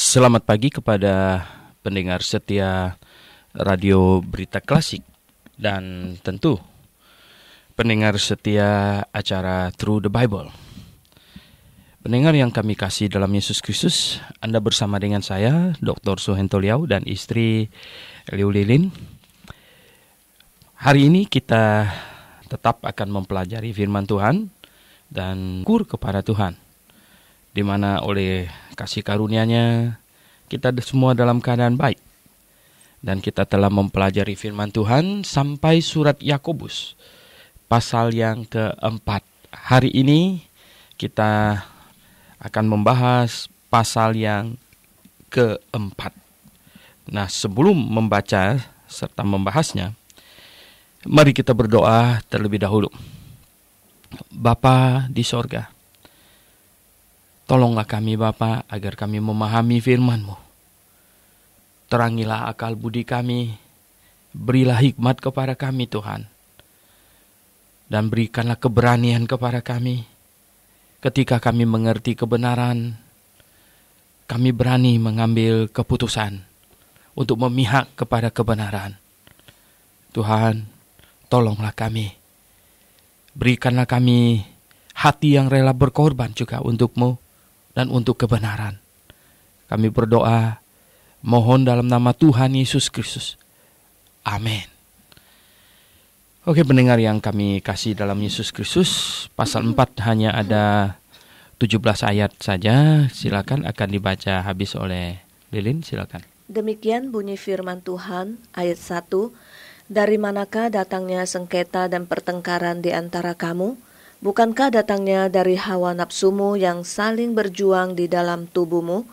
Selamat pagi kepada pendengar setia Radio Berita Klasik dan tentu pendengar setia acara Through the Bible. Pendengar yang kami kasih dalam Yesus Kristus, Anda bersama dengan saya, Dr. Suhento Liau dan istri Liu Lilin. Hari ini kita tetap akan mempelajari firman Tuhan dan syukur kepada Tuhan, di mana oleh kasih karunia-Nya kita semua dalam keadaan baik. Dan kita telah mempelajari firman Tuhan sampai surat Yakobus pasal yang keempat. Hari ini kita akan membahas pasal yang keempat. Nah, sebelum membaca serta membahasnya, mari kita berdoa terlebih dahulu. Bapa di sorga, tolonglah kami Bapa agar kami memahami firman-Mu. Terangilah akal budi kami, berilah hikmat kepada kami Tuhan. Dan berikanlah keberanian kepada kami. Ketika kami mengerti kebenaran, kami berani mengambil keputusan untuk memihak kepada kebenaran. Tuhan, tolonglah kami. Berikanlah kami hati yang rela berkorban juga untuk-Mu dan untuk kebenaran. Kami berdoa, mohon dalam nama Tuhan Yesus Kristus. Amin. Oke, pendengar yang kami kasih dalam Yesus Kristus, pasal 4 hanya ada 17 ayat saja. Silakan akan dibaca habis oleh Lilin, silakan. Demikian bunyi firman Tuhan, ayat 1. Dari manakah datangnya sengketa dan pertengkaran di antara kamu? Bukankah datangnya dari hawa nafsumu yang saling berjuang di dalam tubuhmu?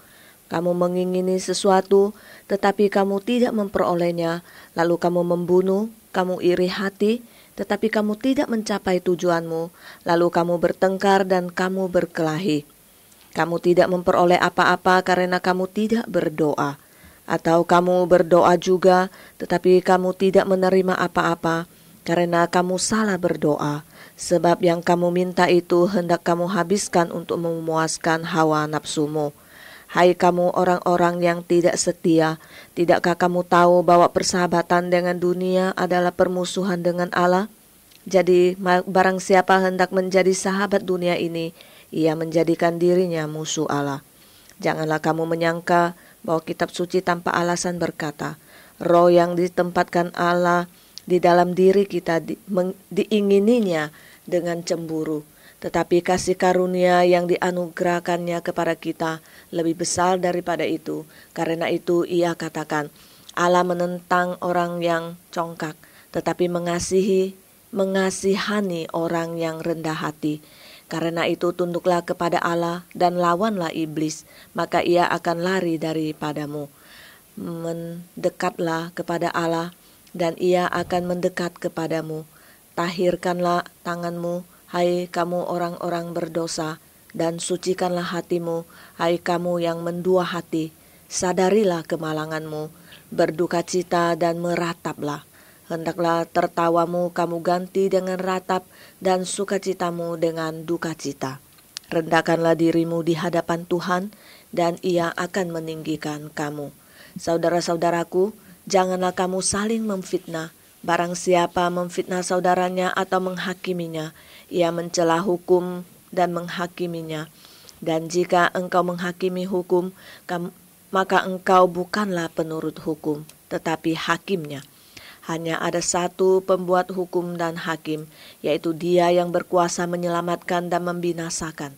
Kamu mengingini sesuatu, tetapi kamu tidak memperolehnya. Lalu kamu membunuh, kamu iri hati, tetapi kamu tidak mencapai tujuanmu. Lalu kamu bertengkar dan kamu berkelahi. Kamu tidak memperoleh apa-apa karena kamu tidak berdoa. Atau kamu berdoa juga, tetapi kamu tidak menerima apa-apa karena kamu salah berdoa. Sebab yang kamu minta itu hendak kamu habiskan untuk memuaskan hawa nafsumu. Hai kamu orang-orang yang tidak setia, tidakkah kamu tahu bahwa persahabatan dengan dunia adalah permusuhan dengan Allah? Jadi barang siapa hendak menjadi sahabat dunia ini, ia menjadikan dirinya musuh Allah. Janganlah kamu menyangka bahwa kitab suci tanpa alasan berkata, roh yang ditempatkan Allah di dalam diri kita diingininya dengan cemburu. Tetapi kasih karunia yang dianugerahkannya kepada kita lebih besar daripada itu. Karena itu ia katakan, Allah menentang orang yang congkak, tetapi mengasihani orang yang rendah hati. Karena itu tunduklah kepada Allah dan lawanlah iblis, maka ia akan lari daripadamu. Mendekatlah kepada Allah dan ia akan mendekat kepadamu. Tahirkanlah tanganmu, hai kamu orang-orang berdosa, dan sucikanlah hatimu, hai kamu yang mendua hati. Sadarilah kemalanganmu, berdukacita dan merataplah. Hendaklah tertawamu kamu ganti dengan ratap dan sukacitamu dengan dukacita. Rendahkanlah dirimu di hadapan Tuhan dan ia akan meninggikan kamu. Saudara-saudaraku, janganlah kamu saling memfitnah. Barang siapa memfitnah saudaranya atau menghakiminya, ia mencela hukum dan menghakiminya. Dan jika engkau menghakimi hukum, maka engkau bukanlah penurut hukum, tetapi hakimnya. Hanya ada satu pembuat hukum dan hakim, yaitu Dia yang berkuasa menyelamatkan dan membinasakan.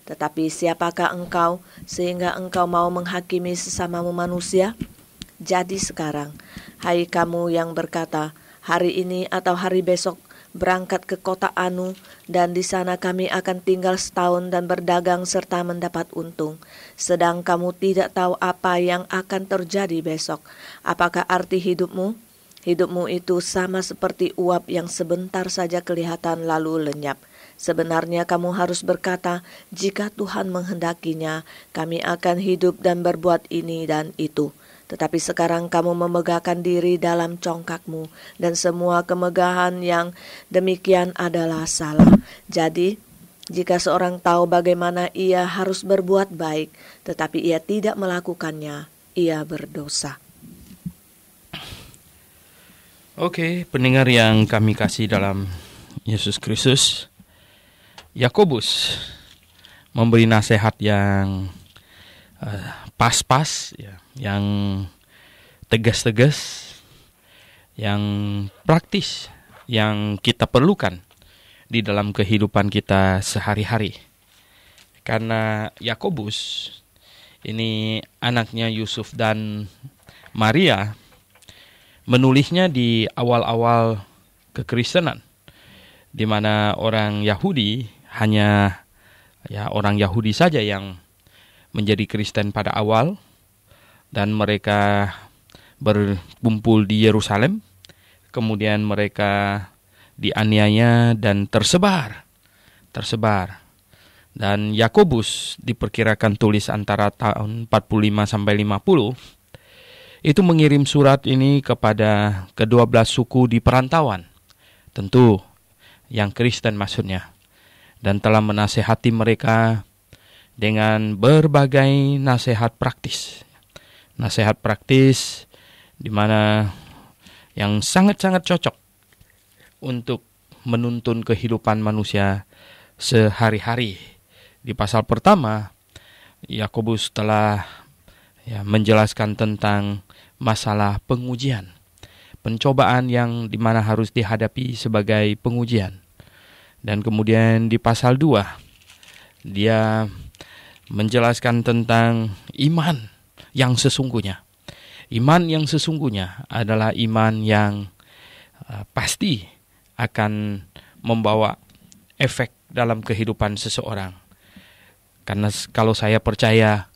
Tetapi siapakah engkau sehingga engkau mau menghakimi sesamamu manusia? Jadi sekarang, hai kamu yang berkata, hari ini atau hari besok berangkat ke kota Anu, dan di sana kami akan tinggal setahun dan berdagang serta mendapat untung. Sedang kamu tidak tahu apa yang akan terjadi besok. Apakah arti hidupmu? Hidupmu itu sama seperti uap yang sebentar saja kelihatan lalu lenyap. Sebenarnya kamu harus berkata, jika Tuhan menghendakinya, kami akan hidup dan berbuat ini dan itu. Tetapi sekarang kamu memegahkan diri dalam congkakmu, dan semua kemegahan yang demikian adalah salah. Jadi, Jika seorang tahu bagaimana ia harus berbuat baik, tetapi ia tidak melakukannya, ia berdosa. Oke, pendengar yang kami kasih dalam Yesus Kristus, Yakobus memberi nasihat yang pas-pas, ya, yang tegas-tegas, yang praktis, yang kita perlukan di dalam kehidupan kita sehari-hari. Karena Yakobus ini anaknya Yusuf dan Maria, menulisnya di awal-awal kekristenan, di mana orang Yahudi hanya orang Yahudi saja yang menjadi Kristen pada awal, dan mereka berkumpul di Yerusalem. Kemudian mereka dianiaya dan tersebar. Dan Yakobus diperkirakan tulis antara tahun 45 sampai 50. Itu mengirim surat ini kepada ke-12 suku di perantauan. Tentu yang Kristen maksudnya. Dan telah menasehati mereka dengan berbagai nasihat praktis. Nasihat praktis di mana yang sangat-sangat cocok untuk menuntun kehidupan manusia sehari-hari. Di pasal pertama, Yakobus telah menjelaskan tentang masalah pengujian. Pencobaan yang dimana harus dihadapi sebagai pengujian. Dan kemudian di pasal 2, dia menjelaskan tentang iman yang sesungguhnya. Iman yang sesungguhnya adalah iman yang pasti akan membawa efek dalam kehidupan seseorang. Karena kalau saya percaya,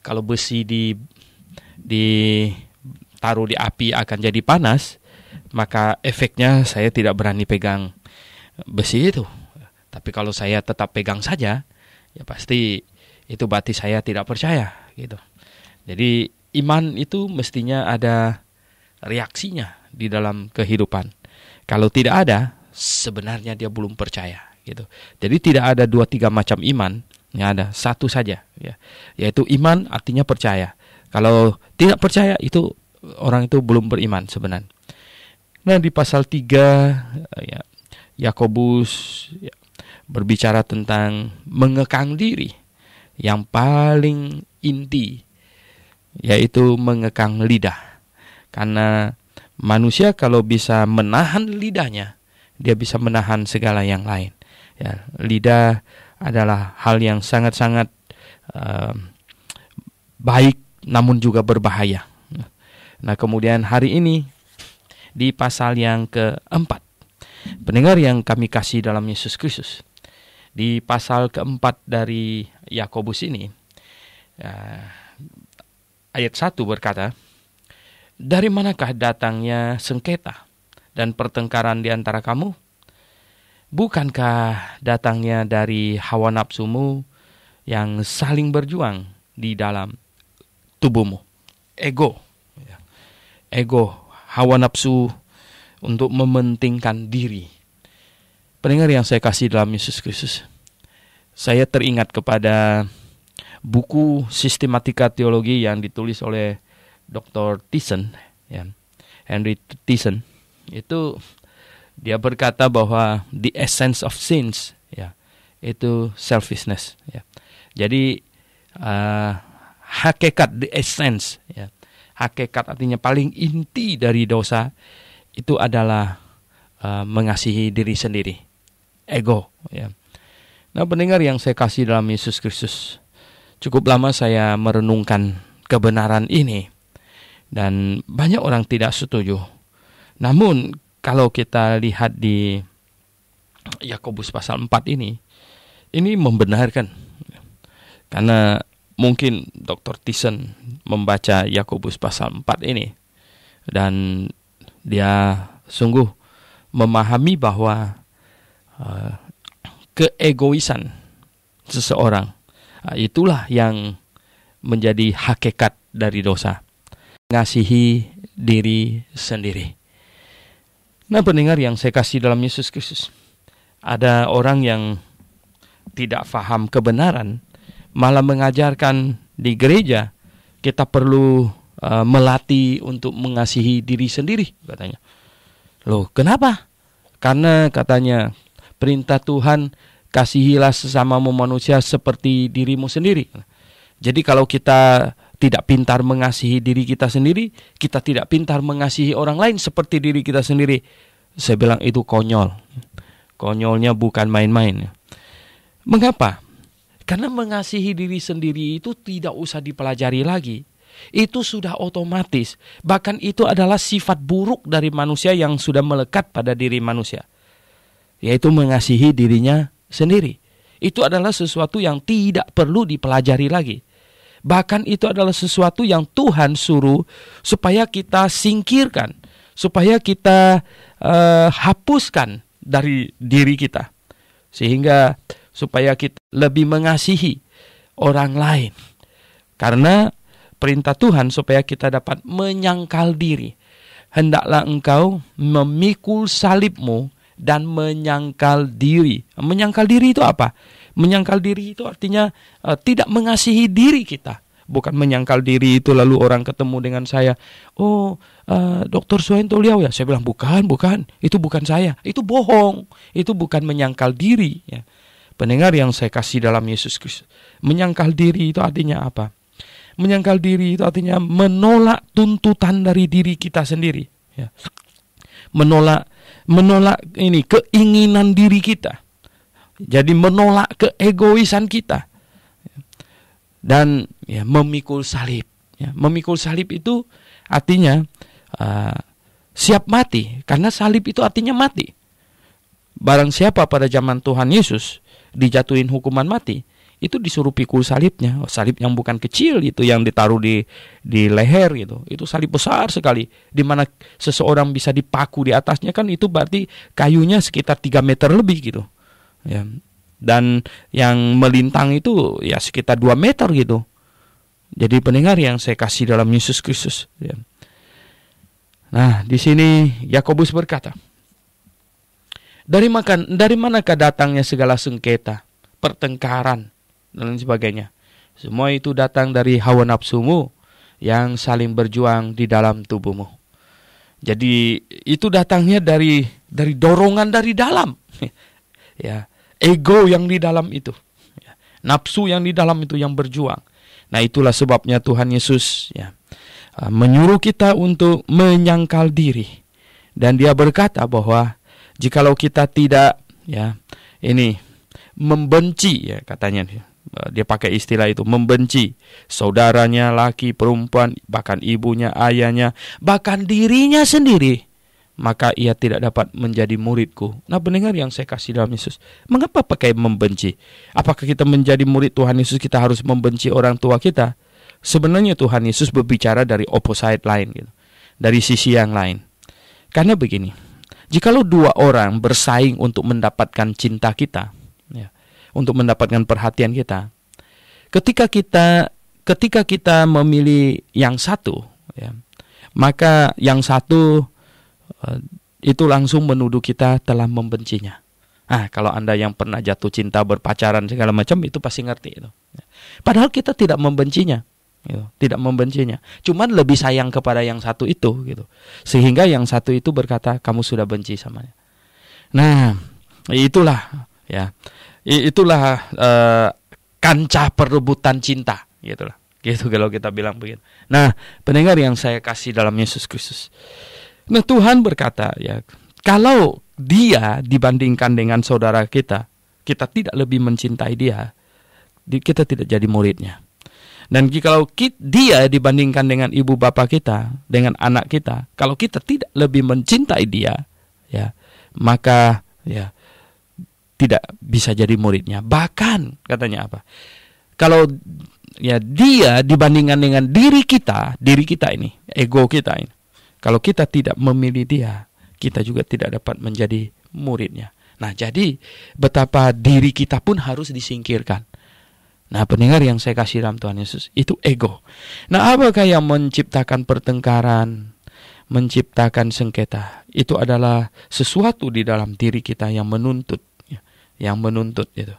kalau besi ditaruh di api akan jadi panas, maka efeknya saya tidak berani pegang besi itu. Tapi kalau saya tetap pegang saja, ya pasti itu berarti saya tidak percaya gitu. Jadi iman itu mestinya ada reaksinya di dalam kehidupan. Kalau tidak ada, sebenarnya dia belum percaya gitu. Jadi tidak ada 2-3 macam iman, yang ada satu saja, ya, yaitu iman artinya percaya. Kalau tidak percaya, itu orang itu belum beriman sebenarnya. Nah, di pasal 3 Yakobus berbicara tentang mengekang diri yang paling inti, yaitu mengekang lidah. Karena manusia kalau bisa menahan lidahnya, dia bisa menahan segala yang lain. Ya, lidah adalah hal yang sangat-sangat baik, namun juga berbahaya. Nah, kemudian hari ini di pasal yang keempat, pendengar yang kami kasih dalam Yesus Kristus, di pasal keempat dari Yakobus ini, ayat 1 berkata, "Dari manakah datangnya sengketa dan pertengkaran di antara kamu? Bukankah datangnya dari hawa nafsumu yang saling berjuang di dalam tubuhmu?" Ego, hawa nafsu untuk mementingkan diri. Pendengar yang saya kasih dalam Yesus Kristus, saya teringat kepada buku sistematika teologi yang ditulis oleh Dr. Thiessen, Henry Thiessen. Itu dia berkata bahwa the essence of sins, itu selfishness. Jadi hakikat, the essence, hakikat artinya paling inti dari dosa itu adalah mengasihi diri sendiri, ego. Nah, pendengar yang saya kasih dalam Yesus Kristus, cukup lama saya merenungkan kebenaran ini dan banyak orang tidak setuju. Namun kalau kita lihat di Yakobus pasal 4 ini membenarkan. Karena mungkin Dr. Thiessen membaca Yakobus pasal 4 ini dan dia sungguh memahami bahwa keegoisan seseorang itulah yang menjadi hakikat dari dosa, mengasihi diri sendiri. Nah, pendengar yang saya kasih dalam Yesus Kristus, ada orang yang tidak faham kebenaran, malah mengajarkan di gereja kita perlu melatih untuk mengasihi diri sendiri, katanya. Loh, kenapa? Karena katanya perintah Tuhan, kasihilah sesamamu manusia seperti dirimu sendiri. Jadi kalau kita tidak pintar mengasihi diri kita sendiri, kita tidak pintar mengasihi orang lain seperti diri kita sendiri. Saya bilang itu konyol. Konyolnya bukan main-main. Mengapa? Karena mengasihi diri sendiri itu tidak usah dipelajari lagi. Itu sudah otomatis. Bahkan itu adalah sifat buruk dari manusia yang sudah melekat pada diri manusia, yaitu mengasihi dirinya sendiri. Itu adalah sesuatu yang tidak perlu dipelajari lagi. Bahkan itu adalah sesuatu yang Tuhan suruh supaya kita singkirkan, supaya kita hapuskan dari diri kita, sehingga supaya kita lebih mengasihi orang lain. Karena perintah Tuhan supaya kita dapat menyangkal diri. Hendaklah engkau memikul salibmu dan menyangkal diri. Menyangkal diri itu apa? Menyangkal diri itu artinya tidak mengasihi diri kita. Bukan menyangkal diri itu lalu orang ketemu dengan saya, Dr. Suhento Liao ya. Saya bilang bukan, itu bukan saya. Itu bohong. Itu bukan menyangkal diri. Ya. Pendengar yang saya kasih dalam Yesus Kristus. Menyangkal diri itu artinya apa? Menyangkal diri itu artinya menolak tuntutan dari diri kita sendiri. Ya. Menolak ini keinginan diri kita. Jadi menolak keegoisan kita. Dan ya, memikul salib. Ya, memikul salib itu artinya siap mati. Karena salib itu artinya mati. Barang siapa pada zaman Tuhan Yesus dijatuhin hukuman mati, itu disuruh pikul salibnya. Salib yang bukan kecil itu, yang ditaruh di leher gitu. Itu salib besar sekali, di mana seseorang bisa dipaku di atasnya, kan itu berarti kayunya sekitar 3 meter lebih gitu. Ya. Dan yang melintang itu ya sekitar 2 meter gitu. Jadi pendengar yang saya kasih dalam Yesus Kristus. Ya. Nah, di sini Yakobus berkata, dari manakah datangnya segala sengketa, pertengkaran, dan lain sebagainya. Semua itu datang dari hawa nafsumu yang saling berjuang di dalam tubuhmu. Jadi itu datangnya dari dorongan dari dalam. Ya, ego yang di dalam itu. Ya, nafsu yang di dalam itu yang berjuang. Nah, itulah sebabnya Tuhan Yesus ya menyuruh kita untuk menyangkal diri. Dan dia berkata bahwa jikalau kita tidak membenci, ya katanya dia pakai istilah itu, membenci saudaranya, laki, perempuan, bahkan ibunya, ayahnya, bahkan dirinya sendiri, maka ia tidak dapat menjadi muridku. Nah, pendengar yang saya kasih dalam Yesus, mengapa pakai membenci? Apakah kita menjadi murid Tuhan Yesus kita harus membenci orang tua kita? Sebenarnya Tuhan Yesus berbicara dari opposite lain gitu, dari sisi yang lain. Karena begini, jikalau 2 orang bersaing untuk mendapatkan cinta kita, ya, untuk mendapatkan perhatian kita, ketika kita memilih yang satu, ya, maka yang satu itu langsung menuduh kita telah membencinya. Kalau Anda yang pernah jatuh cinta, berpacaran segala macam, itu pasti ngerti itu. Padahal kita tidak membencinya. Gitu, tidak membencinya, cuman lebih sayang kepada yang satu itu gitu, sehingga yang satu itu berkata kamu sudah benci samanya. Nah, itulah kancah perebutan cinta gitu kalau kita bilang begitu. Nah, pendengar yang saya kasih dalam Yesus Kristus, nah Tuhan berkata ya, kalau dia dibandingkan dengan saudara kita tidak lebih mencintai dia, kita tidak jadi muridnya. Dan kalau dia dibandingkan dengan ibu bapak kita, dengan anak kita, kalau kita tidak lebih mencintai dia, ya, maka ya tidak bisa jadi muridnya. Bahkan katanya apa? Kalau ya dia dibandingkan dengan diri kita ini, ego kita ini, kalau kita tidak memilih dia, kita juga tidak dapat menjadi muridnya. Nah, jadi betapa diri kita pun harus disingkirkan. Nah, pendengar yang saya kasih dalam Tuhan Yesus, itu ego. Nah, apakah yang menciptakan pertengkaran, menciptakan sengketa? Itu adalah sesuatu di dalam diri kita yang menuntut itu.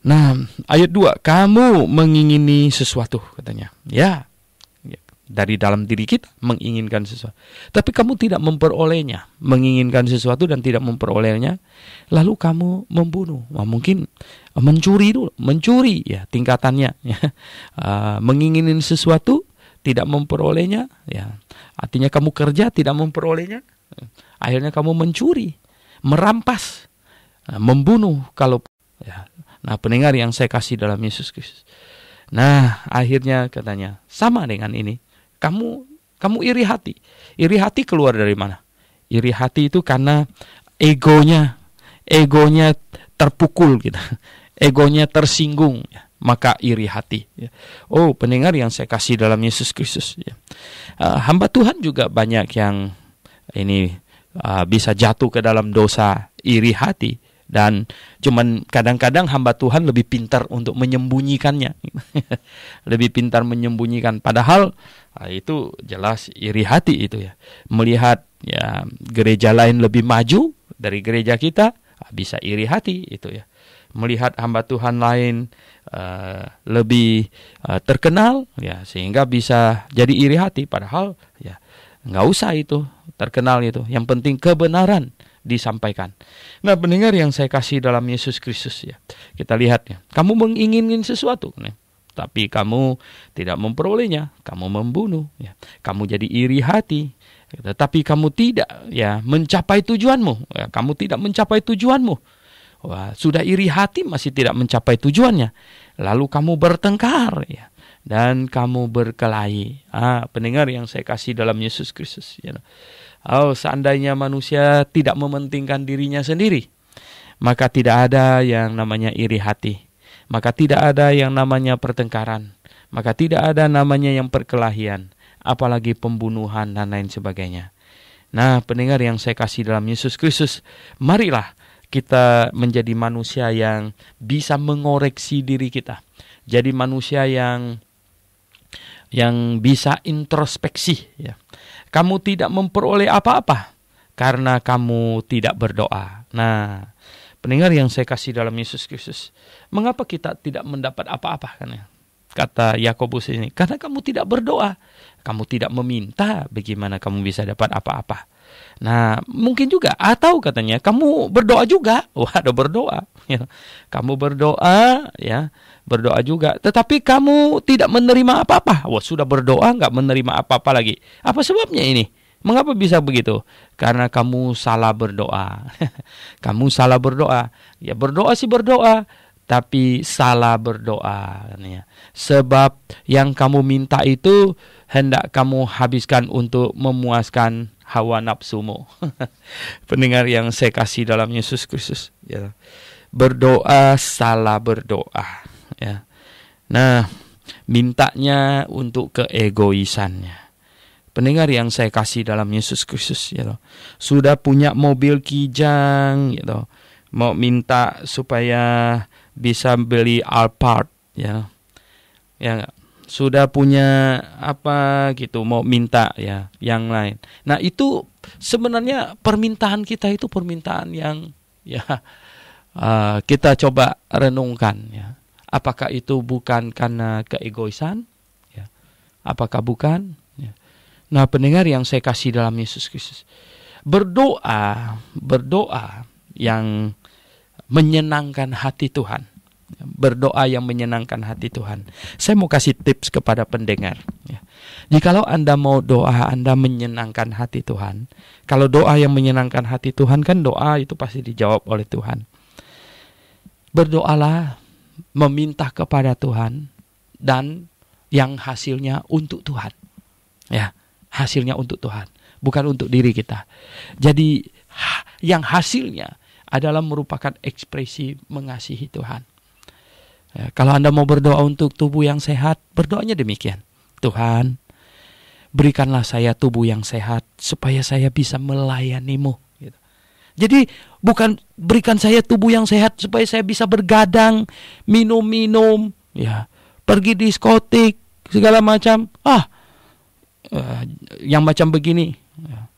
Nah, ayat 2, kamu mengingini sesuatu katanya. Ya, dari dalam diri kita menginginkan sesuatu. Tapi kamu tidak memperolehnya. Menginginkan sesuatu dan tidak memperolehnya. Lalu kamu membunuh. Mungkin mencuri dulu. Mencuri ya tingkatannya. Ya. Menginginin sesuatu, tidak memperolehnya. Ya. Artinya kamu kerja, tidak memperolehnya. Akhirnya kamu mencuri. Merampas. Membunuh. Kalau ya. Nah, pendengar yang saya kasih dalam Yesus Kristus. Nah, akhirnya katanya, sama dengan ini. Kamu iri hati. Iri hati keluar dari mana? Iri hati itu karena egonya terpukul gitu. Egonya tersinggung, ya. Maka iri hati. Ya. Oh, pendengar yang saya kasih dalam Yesus Kristus. Ya. Hamba Tuhan juga banyak yang ini bisa jatuh ke dalam dosa iri hati. Dan cuman kadang-kadang hamba Tuhan lebih pintar untuk menyembunyikannya. Lebih pintar menyembunyikan. Padahal itu jelas iri hati itu ya. Melihat ya gereja lain lebih maju dari gereja kita, bisa iri hati itu ya. Melihat hamba Tuhan lain lebih terkenal ya, sehingga bisa jadi iri hati. Padahal ya nggak usah itu terkenal itu. Yang penting kebenaran disampaikan. Nah, pendengar yang saya kasih dalam Yesus Kristus ya. Kita lihat ya. Kamu menginginkan sesuatu, nih, tapi kamu tidak memperolehnya, kamu membunuh ya. Kamu jadi iri hati, tetapi kamu tidak ya mencapai tujuanmu. Ya, kamu tidak mencapai tujuanmu. Wah, sudah iri hati masih tidak mencapai tujuannya. Lalu kamu bertengkar ya. Dan kamu berkelahi. Pendengar yang saya kasih dalam Yesus Kristus ya. Oh, seandainya manusia tidak mementingkan dirinya sendiri, maka tidak ada yang namanya iri hati. Maka tidak ada yang namanya pertengkaran. Maka tidak ada namanya yang perkelahian. Apalagi pembunuhan dan lain sebagainya. Nah, pendengar yang saya kasih dalam Yesus Kristus, marilah kita menjadi manusia yang bisa mengoreksi diri kita. Jadi manusia yang bisa introspeksi ya. Kamu tidak memperoleh apa-apa karena kamu tidak berdoa. Nah, pendengar yang saya kasih dalam Yesus Kristus, mengapa kita tidak mendapat apa-apa? Kata Yakobus ini, karena kamu tidak berdoa. Kamu tidak meminta, bagaimana kamu bisa dapat apa-apa? Nah, mungkin juga, atau katanya, kamu berdoa juga. Wah, ada berdoa. Ya. Kamu berdoa, ya, berdoa juga. Tetapi kamu tidak menerima apa-apa. Wah, sudah berdoa, nggak menerima apa-apa lagi. Apa sebabnya ini? Mengapa bisa begitu? Karena kamu salah berdoa. Kamu salah berdoa. Ya, berdoa sih berdoa, tapi salah berdoa. Sebab yang kamu minta itu hendak kamu habiskan untuk memuaskan hawa nafsumu. Pendengar yang saya kasih dalam Yesus Kristus, ya. Berdoa salah berdoa, ya. Nah, mintanya untuk keegoisannya. Pendengar yang saya kasih dalam Yesus Kristus, ya. Sudah punya mobil kijang, gitu. Mau minta supaya bisa beli Alphard, ya. Ya, sudah punya apa gitu, mau minta ya yang lain. Nah, itu sebenarnya permintaan kita itu permintaan yang ya kita coba renungkan ya. Apakah itu bukan karena keegoisan? Ya. Apakah bukan? Ya. Nah, pendengar yang saya kasih dalam Yesus Kristus, berdoa yang menyenangkan hati Tuhan. Berdoa yang menyenangkan hati Tuhan. Saya mau kasih tips kepada pendengar ya. Jikalau Anda mau doa Anda menyenangkan hati Tuhan, kalau doa yang menyenangkan hati Tuhan kan doa itu pasti dijawab oleh Tuhan. Berdoalah meminta kepada Tuhan dan yang hasilnya untuk Tuhan. Ya, hasilnya untuk Tuhan, bukan untuk diri kita. Jadi yang hasilnya adalah merupakan ekspresi mengasihi Tuhan. Ya, kalau Anda mau berdoa untuk tubuh yang sehat, berdoanya demikian. Tuhan, berikanlah saya tubuh yang sehat, supaya saya bisa melayani-Mu. Gitu. Jadi, bukan berikan saya tubuh yang sehat, supaya saya bisa bergadang, minum-minum, ya, pergi diskotik, segala macam. Yang macam begini, ya,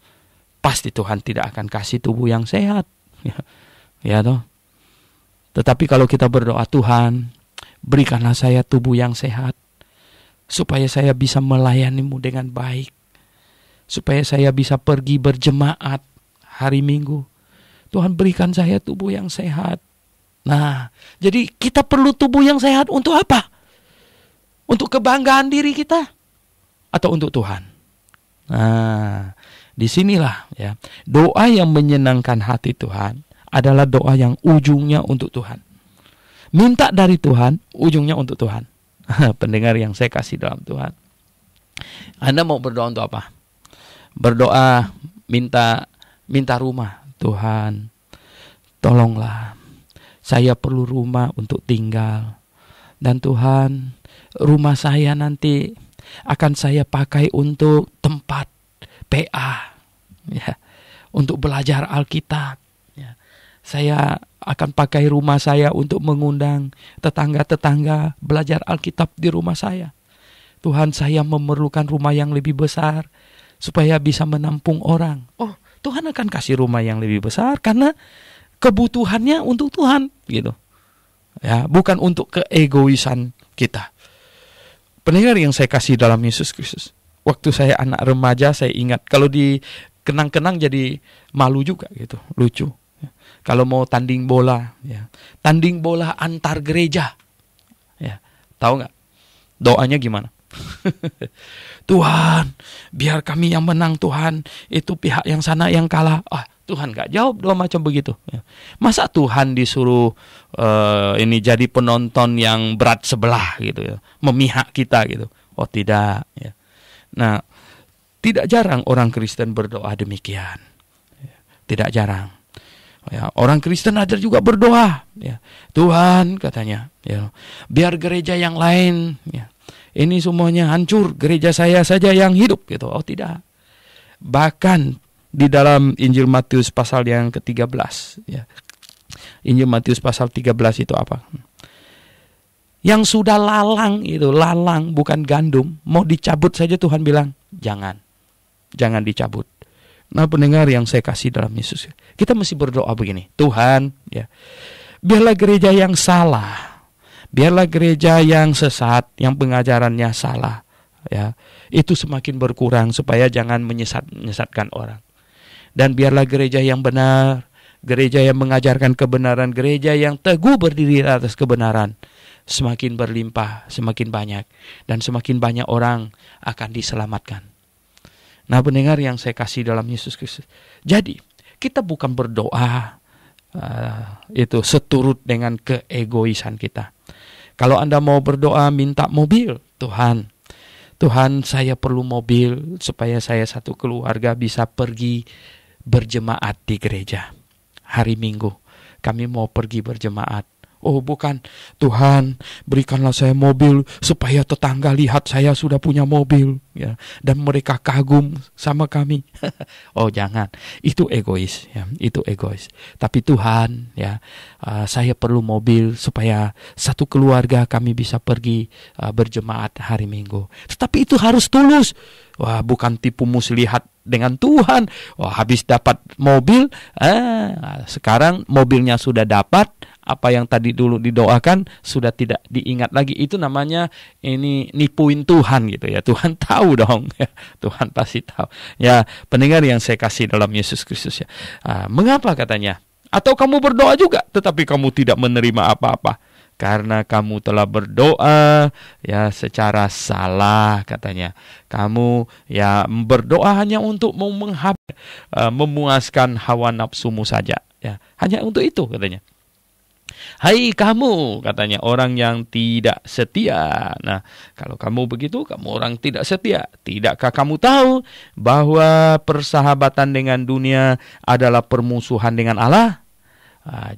pasti Tuhan tidak akan kasih tubuh yang sehat. Ya toh. Tetapi kalau kita berdoa, Tuhan, berikanlah saya tubuh yang sehat, supaya saya bisa melayani-Mu dengan baik, supaya saya bisa pergi berjemaat hari Minggu. Tuhan, berikan saya tubuh yang sehat. Nah, jadi kita perlu tubuh yang sehat untuk apa? Untuk kebanggaan diri kita atau untuk Tuhan? Nah, disinilah ya, doa yang menyenangkan hati Tuhan adalah doa yang ujungnya untuk Tuhan. Minta dari Tuhan, ujungnya untuk Tuhan. Pendengar yang saya kasih dalam Tuhan, Anda mau berdoa untuk apa? Berdoa minta rumah. Tuhan, tolonglah, saya perlu rumah untuk tinggal. Dan Tuhan, rumah saya nanti akan saya pakai untuk tempat PA, ya, untuk belajar Alkitab. Ya. Saya akan pakai rumah saya untuk mengundang tetangga-tetangga belajar Alkitab di rumah saya. Tuhan, saya memerlukan rumah yang lebih besar supaya bisa menampung orang. Oh, Tuhan akan kasih rumah yang lebih besar karena kebutuhannya untuk Tuhan, gitu. Ya, bukan untuk keegoisan kita. Pendengar yang saya kasih dalam Yesus Kristus, waktu saya anak remaja, saya ingat kalau dikenang-kenang jadi malu juga, gitu, lucu. Kalau mau tanding bola, ya, tanding bola antar gereja, ya, tahu nggak doanya gimana? Tuhan, biar kami yang menang, Tuhan, itu pihak yang sana yang kalah. Tuhan gak jawab doa macam begitu. Masa Tuhan disuruh ini jadi penonton yang berat sebelah gitu ya, memihak kita gitu? Oh tidak. Ya. Nah, tidak jarang orang Kristen berdoa demikian. Tidak jarang. Ya, orang Kristen ada juga berdoa. Ya. Tuhan katanya, ya, biar gereja yang lain, ya, ini semuanya hancur, gereja saya saja yang hidup gitu. Oh tidak. Bahkan di dalam Injil Matius pasal yang ke-13, ya. Injil Matius pasal 13 itu apa? Yang sudah lalang itu, lalang bukan gandum, mau dicabut saja Tuhan bilang, jangan dicabut. Nah, pendengar yang saya kasih dalam Yesus, kita mesti berdoa begini, Tuhan, ya, biarlah gereja yang salah, biarlah gereja yang sesat, yang pengajarannya salah, ya, itu semakin berkurang supaya jangan menyesatkan orang. Dan biarlah gereja yang benar, gereja yang mengajarkan kebenaran, gereja yang teguh berdiri atas kebenaran, semakin berlimpah, semakin banyak, dan semakin banyak orang akan diselamatkan. Nah, pendengar yang saya kasih dalam Yesus Kristus, jadi kita bukan berdoa itu seturut dengan keegoisan kita. Kalau Anda mau berdoa minta mobil, Tuhan, saya perlu mobil supaya saya satu keluarga bisa pergi berjemaat di gereja. Hari Minggu kami mau pergi berjemaat. Oh bukan, Tuhan berikanlah saya mobil supaya tetangga lihat saya sudah punya mobil, ya, dan mereka kagum sama kami. Oh jangan, itu egois, ya, itu egois. Tapi Tuhan, ya, saya perlu mobil supaya satu keluarga kami bisa pergi berjemaat hari Minggu. Tetapi itu harus tulus. Wah, bukan tipu muslihat dengan Tuhan. Wah, habis dapat mobil, sekarang mobilnya sudah dapat, apa yang tadi dulu didoakan sudah tidak diingat lagi. Itu namanya ini nipuin Tuhan gitu ya. Tuhan tahu dong, ya. Tuhan pasti tahu. Ya, pendengar yang saya kasih dalam Yesus Kristus, ya. Mengapa katanya? Atau kamu berdoa juga, tetapi kamu tidak menerima apa-apa. Karena kamu telah berdoa ya secara salah katanya. Kamu ya berdoa hanya untuk memuaskan hawa nafsumu saja. Ya, hanya untuk itu katanya. Hai kamu katanya orang yang tidak setia. Nah, kalau kamu begitu, kamu orang tidak setia. Tidakkah kamu tahu bahwa persahabatan dengan dunia adalah permusuhan dengan Allah?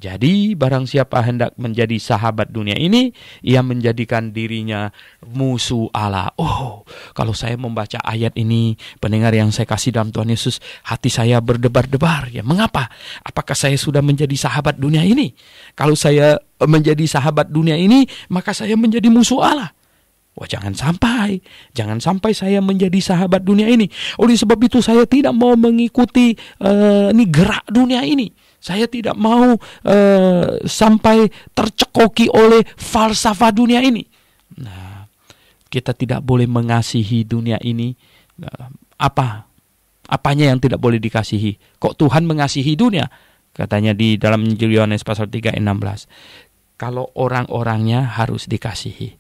Jadi barang siapa hendak menjadi sahabat dunia ini, ia menjadikan dirinya musuh Allah. Oh, kalau saya membaca ayat ini, pendengar yang saya kasih dalam Tuhan Yesus, hati saya berdebar-debar. Ya, mengapa? Apakah saya sudah menjadi sahabat dunia ini? Kalau saya menjadi sahabat dunia ini, maka saya menjadi musuh Allah. Wah, jangan sampai saya menjadi sahabat dunia ini. Oleh sebab itu saya tidak mau mengikuti gerak dunia ini. Saya tidak mau sampai tercekoki oleh falsafah dunia ini. Nah, kita tidak boleh mengasihi dunia ini. Apanya yang tidak boleh dikasihi? Kok Tuhan mengasihi dunia? Katanya di dalam Injil Yohanes pasal 3 ayat 16. Kalau orang-orangnya harus dikasihi.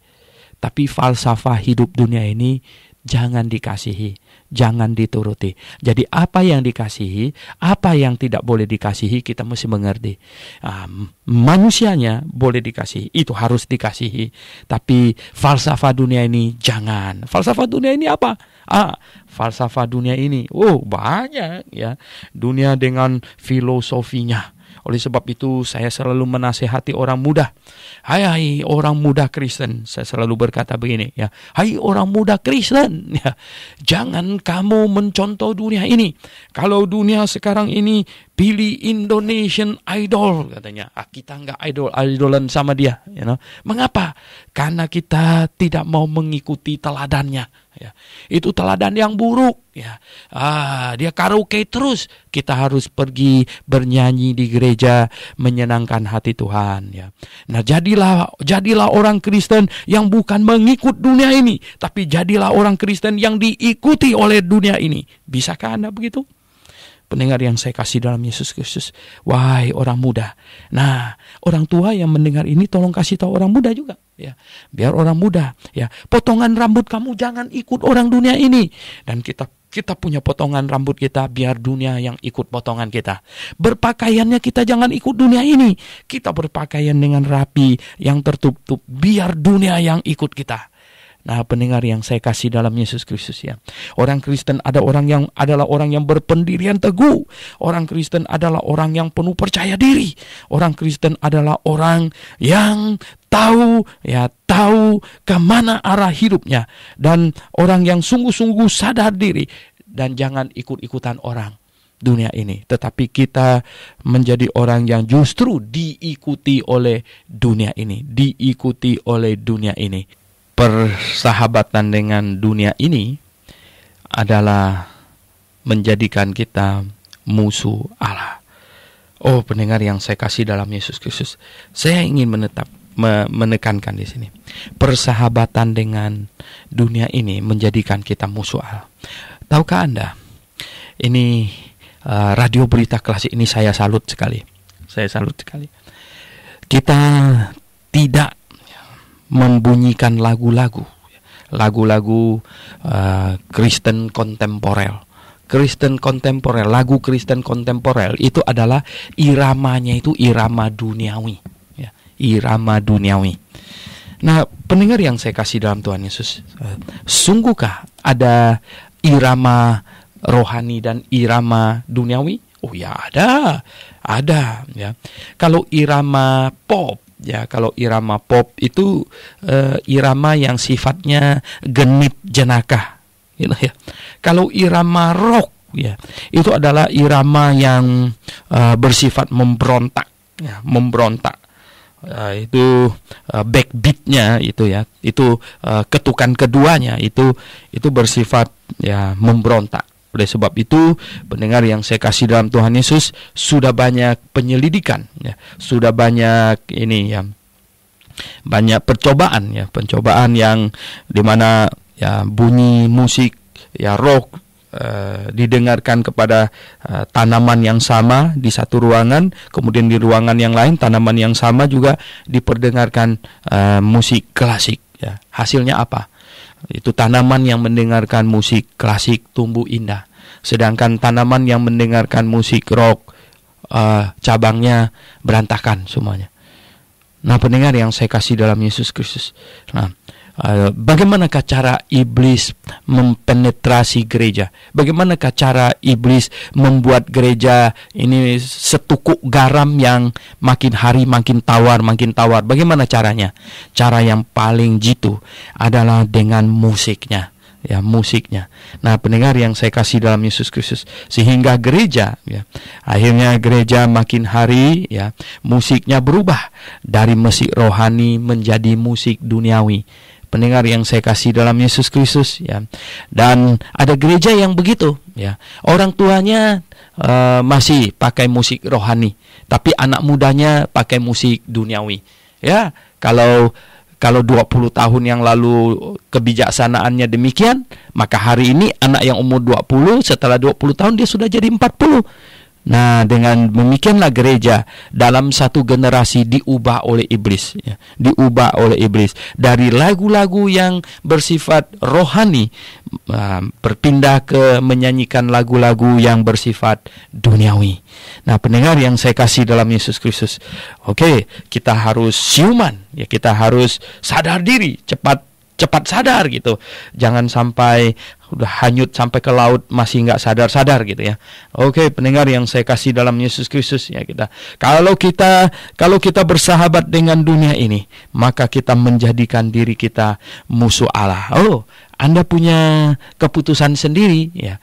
Tapi falsafah hidup dunia ini jangan dikasihi, jangan dituruti. Jadi apa yang dikasihi, apa yang tidak boleh dikasihi, kita mesti mengerti. Manusianya boleh dikasihi, itu harus dikasihi. Tapi falsafah dunia ini jangan. Falsafah dunia ini apa? Falsafah dunia ini, banyak ya. Dunia dengan filosofinya. Oleh sebab itu saya selalu menasehati orang muda. Hai orang muda Kristen, saya selalu berkata begini ya. Hai orang muda Kristen, ya. Jangan kamu mencontoh dunia ini. Kalau dunia sekarang ini pilih Indonesian Idol katanya. Kita enggak idolan sama dia, Mengapa? Karena kita tidak mau mengikuti teladannya. Ya, itu teladan yang buruk. Ya, dia karaoke terus. Kita harus pergi bernyanyi di gereja, menyenangkan hati Tuhan. Ya, nah jadilah orang Kristen yang bukan mengikut dunia ini, tapi jadilah orang Kristen yang diikuti oleh dunia ini. Bisakah Anda begitu? Pendengar yang saya kasih dalam Yesus Kristus, wahai orang muda. Nah, orang tua yang mendengar ini tolong kasih tahu orang muda juga, ya. Biar orang muda, ya, potongan rambut kamu jangan ikut orang dunia ini. Dan kita punya potongan rambut kita, biar dunia yang ikut potongan kita. Berpakaiannya kita jangan ikut dunia ini. Kita berpakaian dengan rapi, yang tertutup, biar dunia yang ikut kita. Nah, pendengar yang saya kasih dalam Yesus Kristus, ya. Orang Kristen adalah orang yang berpendirian teguh. Orang Kristen adalah orang yang penuh percaya diri. Orang Kristen adalah orang yang tahu kemana arah hidupnya. Dan orang yang sungguh-sungguh sadar diri. Dan jangan ikut-ikutan orang dunia ini. Tetapi kita menjadi orang yang justru diikuti oleh dunia ini. Diikuti oleh dunia ini. Persahabatan dengan dunia ini adalah menjadikan kita musuh Allah. Oh, pendengar yang saya kasih dalam Yesus Kristus, saya ingin menekankan di sini. Persahabatan dengan dunia ini menjadikan kita musuh Allah. Tahukah Anda? Ini radio berita klasik ini saya salut sekali. Kita tidak membunyikan lagu-lagu Kristen kontemporer. Lagu Kristen kontemporer itu adalah iramanya itu irama duniawi, ya, irama duniawi. Nah, pendengar yang saya kasih dalam Tuhan Yesus, sungguhkah ada irama rohani dan irama duniawi? Oh ya, ada ya. Kalau irama pop itu irama yang sifatnya genit jenaka, gitu ya. Kalau irama rock, ya, itu adalah irama yang bersifat memberontak, ya, itu backbeatnya itu, ya, itu ketukan keduanya itu bersifat, ya, memberontak. Oleh sebab itu, pendengar yang saya kasih dalam Tuhan Yesus, sudah banyak penyelidikan, ya, sudah banyak banyak pencobaan yang dimana, ya, bunyi musik, ya, rock didengarkan kepada tanaman yang sama di satu ruangan, kemudian di ruangan yang lain tanaman yang sama juga diperdengarkan musik klasik, ya. Hasilnya apa? Itu tanaman yang mendengarkan musik klasik tumbuh indah, sedangkan tanaman yang mendengarkan musik rock cabangnya berantakan semuanya. Nah, pendengar yang saya kasih dalam Yesus Kristus, bagaimanakah cara iblis mempenetrasi gereja? Bagaimanakah cara iblis membuat gereja ini setukuk garam yang makin hari makin tawar? Bagaimana caranya? Cara yang paling jitu adalah dengan musiknya. Ya, musiknya. Nah, pendengar yang saya kasih dalam Yesus Kristus, sehingga gereja, ya, akhirnya gereja makin hari, ya, musiknya berubah dari musik rohani menjadi musik duniawi. pendengar yang saya kasih dalam Yesus Kristus, ya. Dan ada gereja yang begitu, ya. Orang tuanya masih pakai musik rohani, tapi anak mudanya pakai musik duniawi. Ya, kalau 20 tahun yang lalu kebijaksanaannya demikian, maka hari ini anak yang umur 20, setelah 20 tahun dia sudah jadi 40. Nah, dengan demikianlah gereja dalam satu generasi diubah oleh iblis, ya. Diubah oleh iblis dari lagu-lagu yang bersifat rohani, berpindah ke menyanyikan lagu-lagu yang bersifat duniawi. Nah, pendengar yang saya kasih dalam Yesus Kristus, oke, kita harus siuman, ya, kita harus sadar diri, cepat sadar gitu. Jangan sampai udah hanyut sampai ke laut masih nggak sadar gitu ya. Oke, pendengar yang saya kasih dalam Yesus Kristus, ya, kalau kita bersahabat dengan dunia ini, maka kita menjadikan diri kita musuh Allah. Oh, Anda punya keputusan sendiri, ya.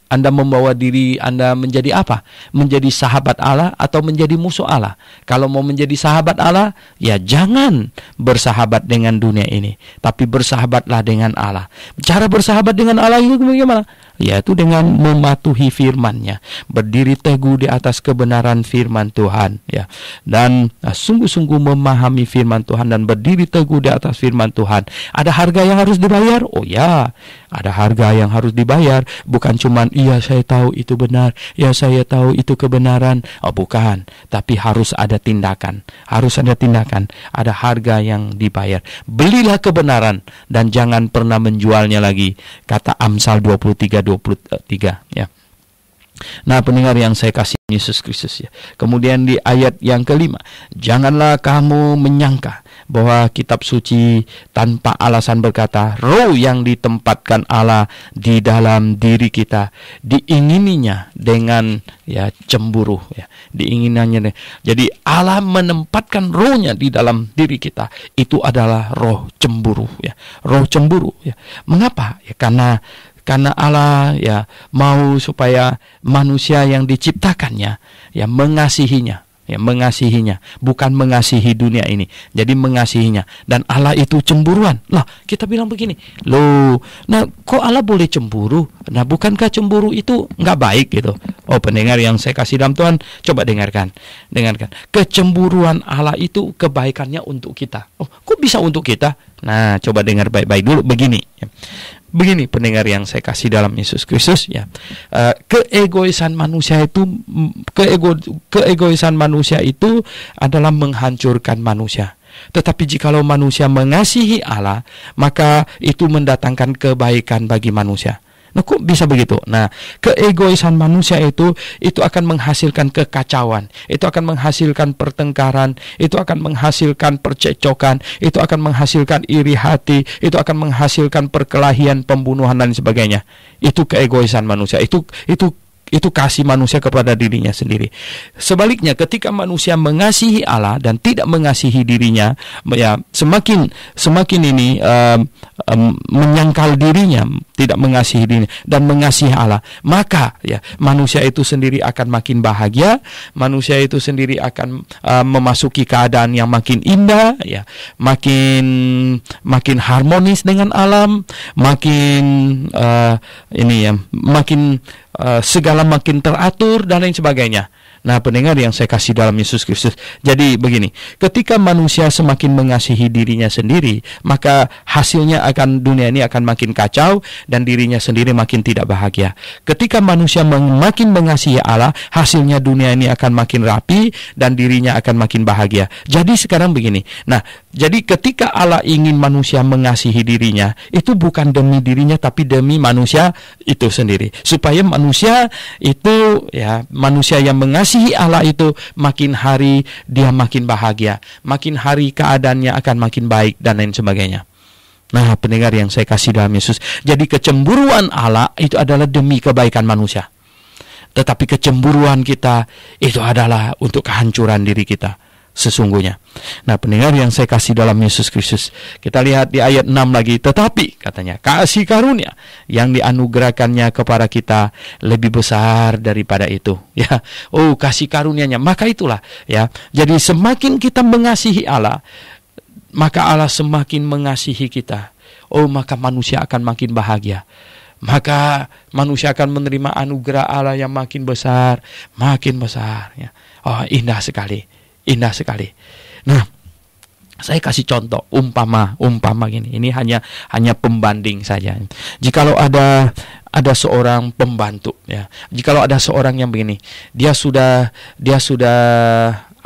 Anda membawa diri Anda menjadi apa? Menjadi sahabat Allah atau menjadi musuh Allah? Kalau mau menjadi sahabat Allah, ya jangan bersahabat dengan dunia ini, tapi bersahabatlah dengan Allah. Cara bersahabat dengan Allah itu bagaimana? Yaitu dengan mematuhi firman-Nya, berdiri teguh di atas kebenaran firman Tuhan, ya. Dan sungguh-sungguh memahami firman Tuhan dan berdiri teguh di atas firman Tuhan. Ada harga yang harus dibayar? Oh ya, ada harga yang harus dibayar. Bukan cuman iya saya tahu itu benar, ya saya tahu itu kebenaran. Oh bukan, tapi harus ada tindakan. Harus ada tindakan, ada harga yang dibayar. Belilah kebenaran dan jangan pernah menjualnya lagi, kata Amsal 23:23, ya. Nah, pendengar yang saya kasih Yesus Kristus, ya. Kemudian di ayat yang kelima, janganlah kamu menyangka bahwa kitab suci tanpa alasan berkata, roh yang ditempatkan Allah di dalam diri kita diingininya dengan, ya, cemburu, ya. Diinginannya. Jadi Allah menempatkan rohnya di dalam diri kita, itu adalah roh cemburu, ya. Roh cemburu, ya. Mengapa? Ya, karena Allah, ya, mau supaya manusia yang diciptakannya, ya, mengasihinya, bukan mengasihi dunia ini. Jadi mengasihinya. Dan Allah itu cemburuan. Lah, kita bilang begini, loh, nah kok Allah boleh cemburu? Nah, bukankah cemburu itu nggak baik gitu? Oh, pendengar yang saya kasih dalam Tuhan, coba dengarkan. Kecemburuan Allah itu kebaikannya untuk kita. Oh, kok bisa untuk kita? Nah, coba dengar baik-baik dulu begini, ya. Begini, pendengar yang saya kasih dalam Yesus Kristus, ya. Keegoisan manusia itu adalah menghancurkan manusia. Tetapi jikalau manusia mengasihi Allah, maka itu mendatangkan kebaikan bagi manusia. Nah, kok bisa begitu? Nah, keegoisan manusia itu akan menghasilkan kekacauan, itu akan menghasilkan pertengkaran, itu akan menghasilkan percecokan, itu akan menghasilkan iri hati, itu akan menghasilkan perkelahian, pembunuhan dan sebagainya. Itu keegoisan manusia. Itu kasih manusia kepada dirinya sendiri. Sebaliknya, ketika manusia mengasihi Allah dan tidak mengasihi dirinya, ya, semakin ini menyangkal dirinya, tidak mengasihi dirinya dan mengasihi Allah, maka, ya, manusia itu sendiri akan makin bahagia, manusia itu sendiri akan memasuki keadaan yang makin indah, ya, makin harmonis dengan alam, makin segala makin teratur dan lain sebagainya. Nah, pendengar yang saya kasih dalam Yesus Kristus, jadi begini, ketika manusia semakin mengasihi dirinya sendiri, maka hasilnya dunia ini akan makin kacau dan dirinya sendiri makin tidak bahagia. Ketika manusia makin mengasihi Allah, hasilnya dunia ini akan makin rapi dan dirinya akan makin bahagia. Jadi sekarang begini, nah, jadi ketika Allah ingin manusia mengasihi dirinya, itu bukan demi dirinya tapi demi manusia itu sendiri, supaya manusia itu, ya, manusia yang mengasihi Allah itu makin hari dia makin bahagia, makin hari keadaannya akan makin baik dan lain sebagainya. Nah, pendengar yang saya kasih dalam Yesus, jadi kecemburuan Allah itu adalah demi kebaikan manusia, tetapi kecemburuan kita itu adalah untuk kehancuran diri kita sesungguhnya. Nah, pendengar yang saya kasih dalam Yesus Kristus, kita lihat di ayat 6 lagi, tetapi katanya kasih karunia yang dianugerahkannya kepada kita lebih besar daripada itu, ya. Oh, kasih karunia-Nya, maka itulah, ya. Jadi semakin kita mengasihi Allah, maka Allah semakin mengasihi kita. Maka manusia akan makin bahagia. Maka manusia akan menerima anugerah Allah yang makin besar, ya. Indah sekali, indah sekali. Nah, saya kasih contoh umpama gini. Ini hanya pembanding saja. Jikalau ada seorang pembantu, ya. Jikalau ada seorang yang begini, dia sudah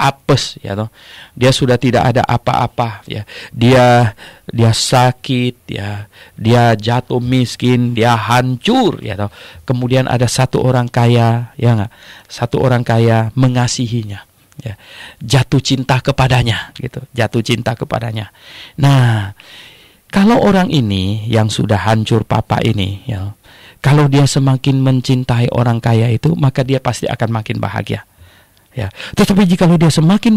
apes, ya toh. Dia sudah tidak ada apa-apa, ya. Dia sakit, ya. Dia jatuh miskin, dia hancur, ya toh. Kemudian ada satu orang kaya, ya enggak? Satu orang kaya mengasihinya, ya. Jatuh cinta kepadanya, gitu. Jatuh cinta kepadanya. Nah, kalau orang ini yang sudah hancur papa ini, ya, kalau dia semakin mencintai orang kaya itu, maka dia pasti akan makin bahagia. Ya, tetapi jikalau dia semakin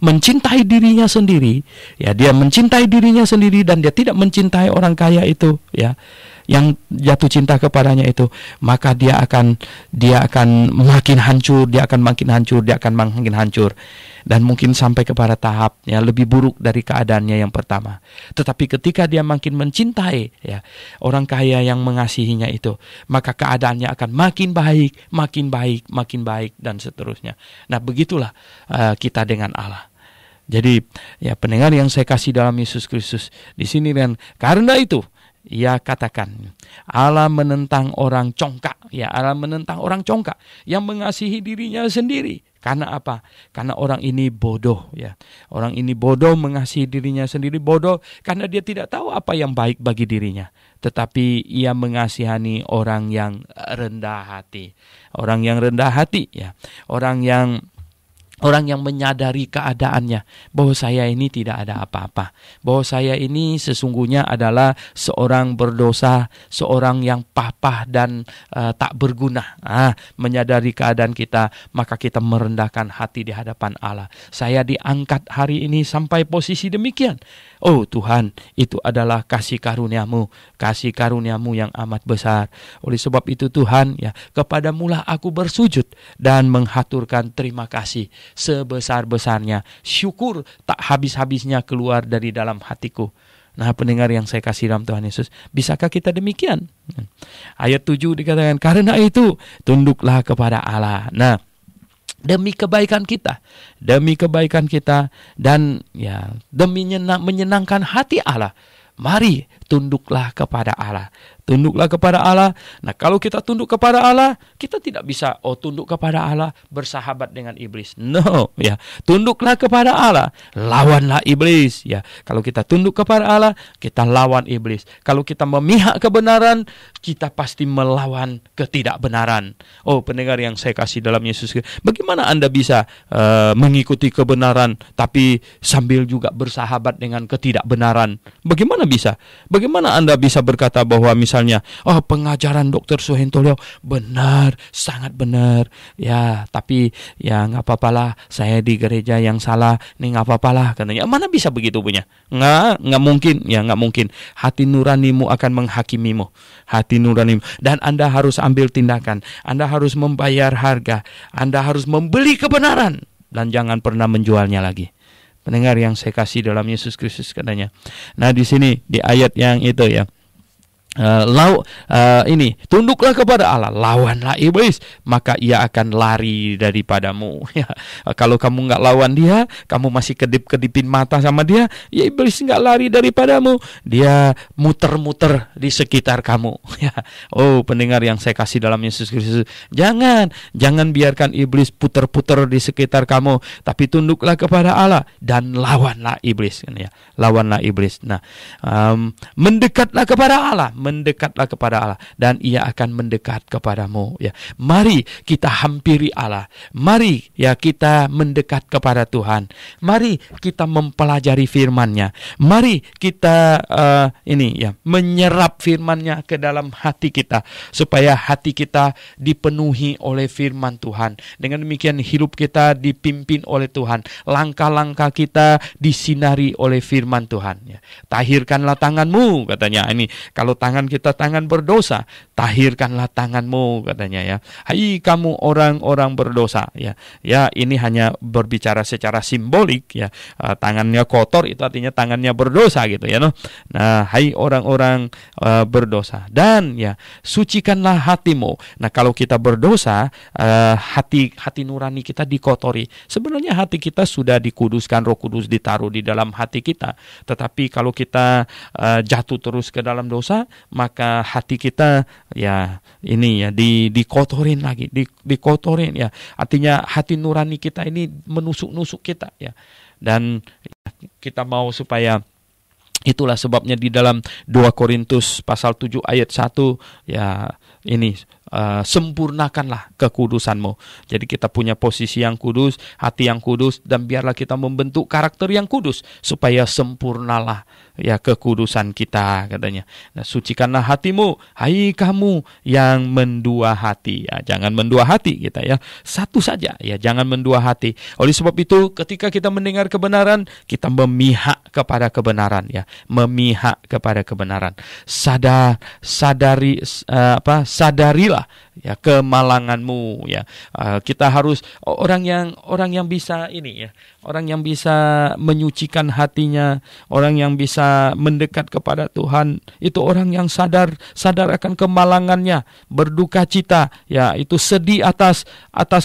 mencintai dirinya sendiri, ya, dia mencintai dirinya sendiri dan dia tidak mencintai orang kaya itu, ya, yang jatuh cinta kepadanya itu, maka dia akan makin hancur, dia akan makin hancur, dan mungkin sampai kepada tahap yang lebih buruk dari keadaannya yang pertama. Tetapi ketika dia makin mencintai, ya, orang kaya yang mengasihinya itu, maka keadaannya akan makin baik dan seterusnya. Nah, begitulah kita dengan Allah. Jadi, ya, pendengar yang saya kasih dalam Yesus Kristus, di sini dan karena itu ia katakan, Allah menentang orang congkak, ya, Allah menentang orang congkak yang mengasihi dirinya sendiri. Karena apa? Karena orang ini bodoh, ya. Orang ini bodoh, mengasihi dirinya sendiri, bodoh karena dia tidak tahu apa yang baik bagi dirinya. Tetapi ia mengasihani orang yang rendah hati. Orang yang rendah hati, ya. Orang yang menyadari keadaannya, bahwa saya ini tidak ada apa-apa, bahwa saya ini sesungguhnya adalah seorang berdosa, seorang yang papa dan tak berguna. Menyadari keadaan kita, maka kita merendahkan hati di hadapan Allah. Saya diangkat hari ini sampai posisi demikian. Oh Tuhan, itu adalah kasih karuniamu yang amat besar. Oleh sebab itu Tuhan, ya, kepadamulah aku bersujud dan menghaturkan terima kasih sebesar-besarnya. Syukur tak habis-habisnya keluar dari dalam hatiku. Nah, pendengar yang saya kasih dalam Tuhan Yesus, bisakah kita demikian? Ayat 7 dikatakan, karena itu tunduklah kepada Allah. Nah, demi kebaikan kita dan, ya, demi menyenangkan hati Allah, mari tunduklah kepada Allah. Tunduklah kepada Allah. Nah, kalau kita tunduk kepada Allah, kita tidak bisa tunduk kepada Allah bersahabat dengan iblis. No, ya. Tunduklah kepada Allah, lawanlah iblis, ya. Kalau kita tunduk kepada Allah, kita lawan iblis. Kalau kita memihak kebenaran, kita pasti melawan ketidakbenaran. Oh, pendengar yang saya kasih dalam Yesus, bagaimana Anda bisa mengikuti kebenaran tapi sambil juga bersahabat dengan ketidakbenaran? Bagaimana bisa? Bagaimana Anda bisa berkata bahwa misalnya, pengajaran Dr. Suhentolio benar, sangat benar, ya, tapi ya nggak apa-apalah, saya di gereja yang salah, nih nggak apa-apalah, katanya. Mana bisa begitu punya? Nggak mungkin, ya, nggak mungkin. Hati nuranimu akan menghakimimu, hati nuranimu, dan Anda harus ambil tindakan, Anda harus membayar harga, Anda harus membeli kebenaran, dan jangan pernah menjualnya lagi. Pendengar yang saya kasih dalam Yesus Kristus, katanya. Nah, di sini di ayat yang itu, ya, ini tunduklah kepada Allah, lawanlah iblis, maka ia akan lari daripadamu. Ya, kalau kamu nggak lawan dia, kamu masih kedip-kedipin mata sama dia, ya iblis nggak lari daripadamu, dia muter-muter di sekitar kamu. Ya, oh pendengar yang saya kasih dalam Yesus Kristus, jangan biarkan iblis puter-puter di sekitar kamu, tapi tunduklah kepada Allah dan lawanlah iblis. Ya, lawanlah iblis. Nah, mendekatlah kepada Allah. Dan ia akan mendekat kepadamu, ya. Mari kita hampiri Allah. Mari, ya, kita mendekat kepada Tuhan. Mari kita mempelajari firman-Nya. Mari kita menyerap firman-Nya ke dalam hati kita, supaya hati kita dipenuhi oleh firman Tuhan. Dengan demikian hidup kita dipimpin oleh Tuhan. Langkah-langkah kita disinari oleh firman Tuhan, ya. Tahirkanlah tanganmu, katanya. Ini kalau tangan tangan kita tangan berdosa, tahirkanlah tanganmu, katanya ya. Hai kamu orang-orang berdosa, ya. Ya, ini hanya berbicara secara simbolik, ya. Tangannya kotor itu artinya tangannya berdosa gitu ya, no. Nah, hai orang-orang berdosa, dan ya, sucikanlah hatimu. Nah, kalau kita berdosa, hati nurani kita dikotori. Sebenarnya hati kita sudah dikuduskan, Roh Kudus ditaruh di dalam hati kita. Tetapi kalau kita jatuh terus ke dalam dosa, maka hati kita ya ini ya dikotorin lagi, dikotorin ya. Artinya hati nurani kita ini menusuk-nusuk kita ya. Dan kita mau supaya, itulah sebabnya di dalam 2 Korintus pasal 7 ayat 1 ya, ini sempurnakanlah kekudusanmu. Jadi kita punya posisi yang kudus, hati yang kudus, dan biarlah kita membentuk karakter yang kudus supaya sempurnalah ya kekudusan kita, katanya. Nah, sucikanlah hatimu, hai kamu yang mendua hati. Ya, jangan mendua hati kita ya. Satu saja ya, jangan mendua hati. Oleh sebab itu ketika kita mendengar kebenaran, kita memihak kepada kebenaran ya, memihak kepada kebenaran. Sadarilah ya kemalanganmu ya. Kita harus orang yang bisa ini ya, orang yang bisa menyucikan hatinya, orang yang bisa mendekat kepada Tuhan, itu orang yang sadar akan kemalangannya, berduka cita ya, itu sedih atas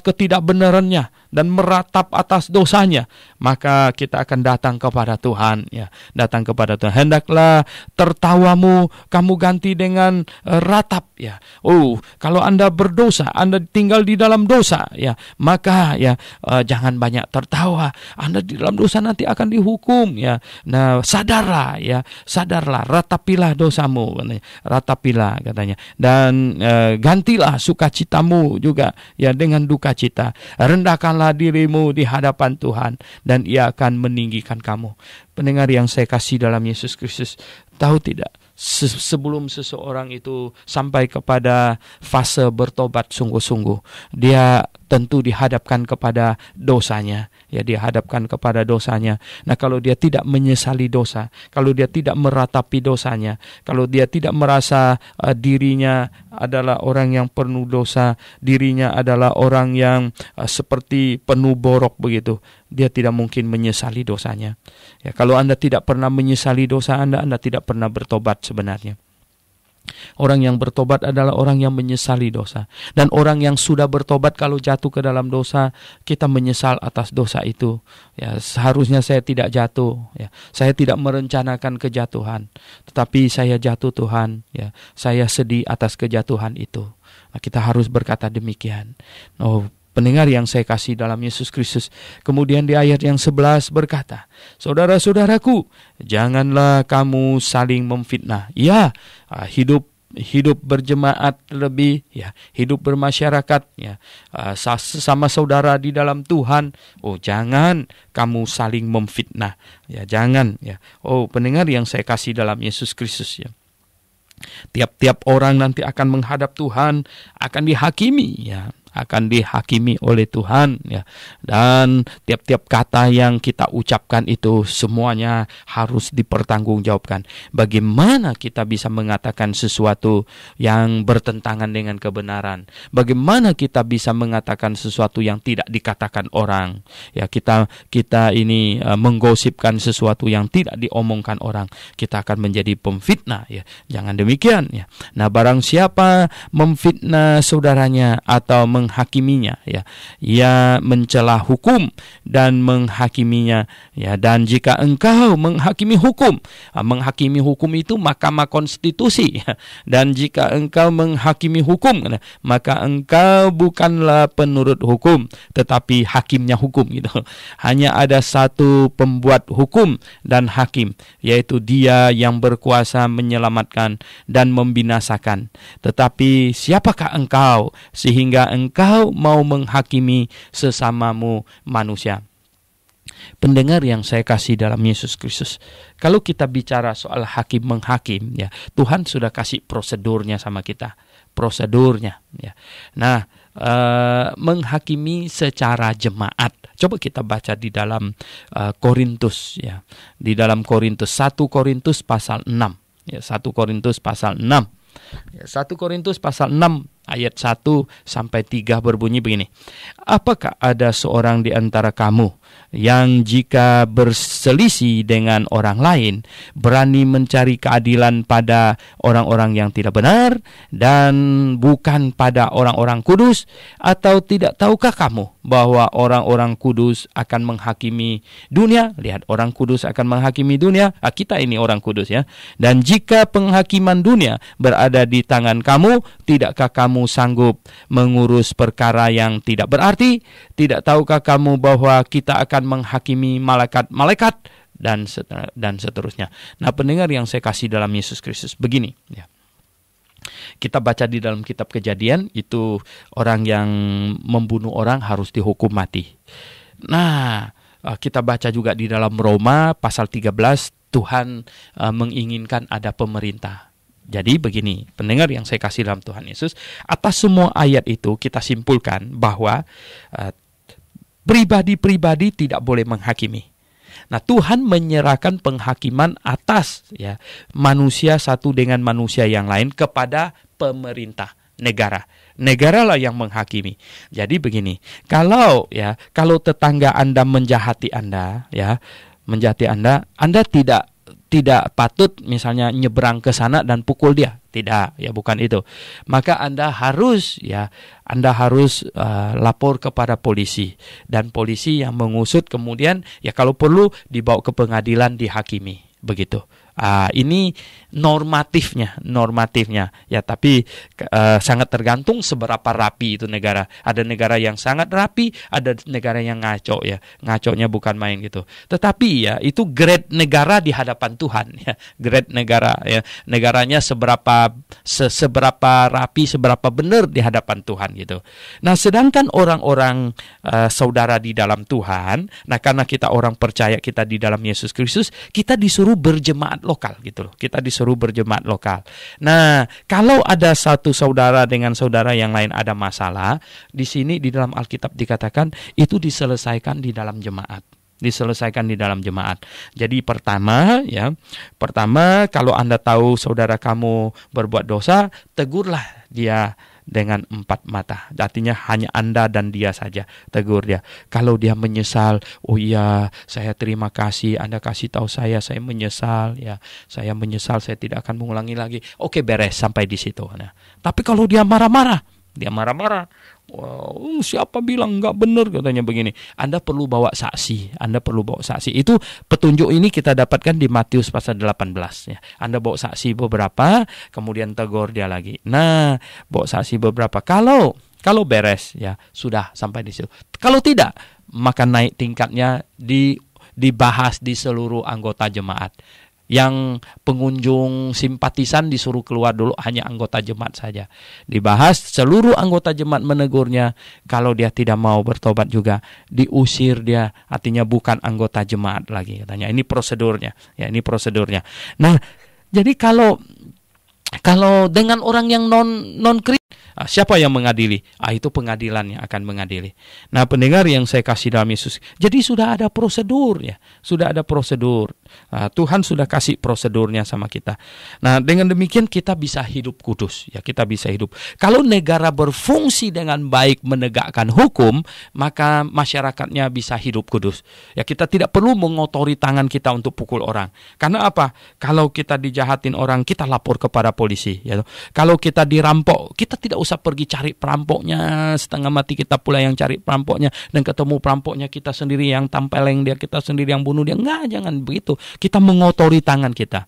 ketidakbenarannya dan meratap atas dosanya, maka kita akan datang kepada Tuhan ya, datang kepada Tuhan. Hendaklah tertawamu kamu ganti dengan ratap ya. Oh, kalau Anda berdosa, Anda tinggal di dalam dosa ya, maka ya jangan banyak tertawa. Anda di dalam dosa nanti akan dihukum ya. Nah, sadarlah, ratapilah dosamu, ratapilah katanya. Dan gantilah sukacitamu juga ya dengan duka cita. Rendahkanlah dirimu di hadapan Tuhan dan Ia akan meninggikan kamu. Pendengar yang saya kasih dalam Yesus Kristus, tahu tidak, sebelum seseorang itu sampai kepada fase bertobat sungguh-sungguh, dia tentu dihadapkan kepada dosanya. Ya, dihadapkan kepada dosanya. Nah, kalau dia tidak menyesali dosa, kalau dia tidak meratapi dosanya, kalau dia tidak merasa dirinya adalah orang yang penuh dosa, dirinya adalah orang yang seperti penuh borok begitu, dia tidak mungkin menyesali dosanya. Ya, kalau Anda tidak pernah menyesali dosa Anda tidak pernah bertobat sebenarnya. Orang yang bertobat adalah orang yang menyesali dosa. Dan orang yang sudah bertobat, kalau jatuh ke dalam dosa, kita menyesal atas dosa itu. Ya, seharusnya saya tidak jatuh. Ya, saya tidak merencanakan kejatuhan. Tetapi saya jatuh, Tuhan. Ya, saya sedih atas kejatuhan itu. Nah, kita harus berkata demikian. Oh, pendengar yang saya kasih dalam Yesus Kristus. Kemudian di ayat yang 11 berkata, saudara-saudaraku, janganlah kamu saling memfitnah. Ya, hidup berjemaat lebih, ya, hidup bermasyarakat, ya, sesama saudara di dalam Tuhan. Oh, jangan kamu saling memfitnah. Ya, jangan. Ya. Oh, pendengar yang saya kasih dalam Yesus Kristus, ya. Tiap-tiap orang nanti akan menghadap Tuhan, akan dihakimi, ya. Akan dihakimi oleh Tuhan ya. Dan tiap-tiap kata yang kita ucapkan itu semuanya harus dipertanggungjawabkan. Bagaimana kita bisa mengatakan sesuatu yang bertentangan dengan kebenaran? Bagaimana kita bisa mengatakan sesuatu yang tidak dikatakan orang? Ya, kita ini menggosipkan sesuatu yang tidak diomongkan orang. Kita akan menjadi pemfitnah ya. Jangan demikian ya. Nah, barang siapa memfitnah saudaranya atau menghakiminya ya, ia mencela hukum dan menghakiminya ya. Dan jika engkau menghakimi hukum itu Mahkamah Konstitusi ya. Dan jika engkau menghakimi hukum, maka engkau bukanlah penurut hukum, tetapi hakimnya hukum gitu. Hanya ada satu pembuat hukum dan hakim, yaitu Dia yang berkuasa menyelamatkan dan membinasakan. Tetapi siapakah engkau sehingga engkau mau menghakimi sesamamu manusia? Pendengar yang saya kasih dalam Yesus Kristus, kalau kita bicara soal hakim menghakim ya, Tuhan sudah kasih prosedurnya sama kita, prosedurnya ya. Nah, menghakimi secara jemaat. Coba kita baca di dalam Korintus ya. Di dalam Korintus 1 Korintus pasal 6. Ya, 1 Korintus pasal 6. Ya, 1 Korintus pasal 6 ayat 1 sampai 3 berbunyi begini. Apakah ada seorang di antara kamu yang jika berselisih dengan orang lain berani mencari keadilan pada orang-orang yang tidak benar dan bukan pada orang-orang kudus? Atau tidak tahukah kamu bahwa orang-orang kudus akan menghakimi dunia? Lihat, orang kudus akan menghakimi dunia. Kita ini orang kudus ya. Dan jika penghakiman dunia berada di tangan kamu, tidakkah kamu sanggup mengurus perkara yang tidak berarti? Tidak tahukah kamu bahwa kita akan menghakimi malaikat-malaikat dan seterusnya. Nah, pendengar yang saya kasih dalam Yesus Kristus, begini ya. Kita baca di dalam kitab Kejadian, itu orang yang membunuh orang harus dihukum mati. Nah, kita baca juga di dalam Roma pasal 13, Tuhan menginginkan ada pemerintah. Jadi begini, pendengar yang saya kasih dalam Tuhan Yesus, atas semua ayat itu kita simpulkan bahwa pribadi-pribadi tidak boleh menghakimi. Nah, Tuhan menyerahkan penghakiman atas ya manusia satu dengan manusia yang lain kepada pemerintah negara. Negaralah yang menghakimi. Jadi begini, kalau tetangga Anda menjahati Anda, Anda tidak patut misalnya nyebrang ke sana dan pukul dia. Tidak, ya bukan itu. Maka Anda harus lapor kepada polisi, dan polisi yang mengusut, kemudian ya kalau perlu dibawa ke pengadilan, dihakimi, begitu. Ini normatifnya ya, tapi sangat tergantung seberapa rapi itu negara. Ada negara yang sangat rapi, ada negara yang ngaco ya. Ngaconya bukan main gitu. Tetapi ya itu grade negara di hadapan Tuhan ya. Grade negara ya. Negaranya seberapa rapi, seberapa benar di hadapan Tuhan gitu. Nah, sedangkan orang-orang saudara di dalam Tuhan, nah karena kita orang percaya, kita di dalam Yesus Kristus, kita disuruh berjemaat lokal gitu loh. Kita disuruh berjemaat lokal. Nah, kalau ada satu saudara dengan saudara yang lain ada masalah, di sini di dalam Alkitab dikatakan itu diselesaikan di dalam jemaat. Jadi pertama kalau Anda tahu saudara kamu berbuat dosa, tegurlah dia dengan 4 mata. Artinya hanya Anda dan dia saja. Tegur dia. Kalau dia menyesal, oh iya, saya terima kasih, Anda kasih tahu saya menyesal ya. Saya menyesal, saya tidak akan mengulangi lagi. Oke, beres sampai di situ. Nah, tapi kalau dia marah-marah, wow, siapa bilang nggak benar katanya begini. Anda perlu bawa saksi. Itu petunjuk ini kita dapatkan di Matius pasal 18 ya. Anda bawa saksi beberapa, kemudian tegur dia lagi. Nah, bawa saksi beberapa. Kalau beres ya, sudah sampai di situ. Kalau tidak, maka naik tingkatnya dibahas di seluruh anggota jemaat. Yang pengunjung simpatisan disuruh keluar dulu, hanya anggota jemaat saja. Dibahas, seluruh anggota jemaat menegurnya. Kalau dia tidak mau bertobat juga, diusir dia, artinya bukan anggota jemaat lagi katanya. Ini prosedurnya. Nah, jadi kalau dengan orang yang non Kristen, siapa yang mengadili? Itu pengadilan yang akan mengadili. Nah, pendengar yang saya kasih dalam Yesus, jadi sudah ada prosedur ya. Tuhan sudah kasih prosedurnya sama kita. Nah, dengan demikian kita bisa hidup kudus ya, kita bisa hidup. Kalau negara berfungsi dengan baik menegakkan hukum, maka masyarakatnya bisa hidup kudus. Ya, kita tidak perlu mengotori tangan kita untuk pukul orang. Karena apa? Kalau kita dijahatin orang, kita lapor kepada polisi ya. Kalau kita dirampok, kita tidak usah pergi cari perampoknya, setengah mati kita pula yang cari perampoknya, dan ketemu perampoknya kita sendiri yang tampeleng dia, kita sendiri yang bunuh dia. Enggak, jangan begitu. Kita mengotori tangan kita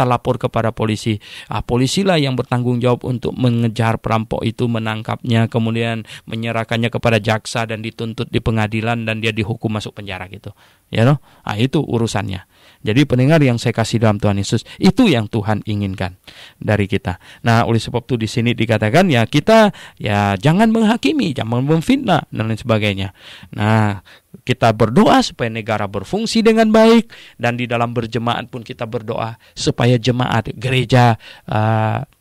lapor kepada polisi. Polisilah yang bertanggung jawab untuk mengejar perampok itu, menangkapnya, kemudian menyerahkannya kepada jaksa dan dituntut di pengadilan, dan dia dihukum masuk penjara gitu. Ya no? Itu urusannya. Jadi pendengar yang saya kasih dalam Tuhan Yesus, itu yang Tuhan inginkan dari kita. Nah, oleh sebab itu di sini dikatakan ya, kita ya jangan menghakimi, jangan memfitnah dan lain sebagainya. Nah, kita berdoa supaya negara berfungsi dengan baik, dan di dalam berjemaat pun kita berdoa supaya jemaat gereja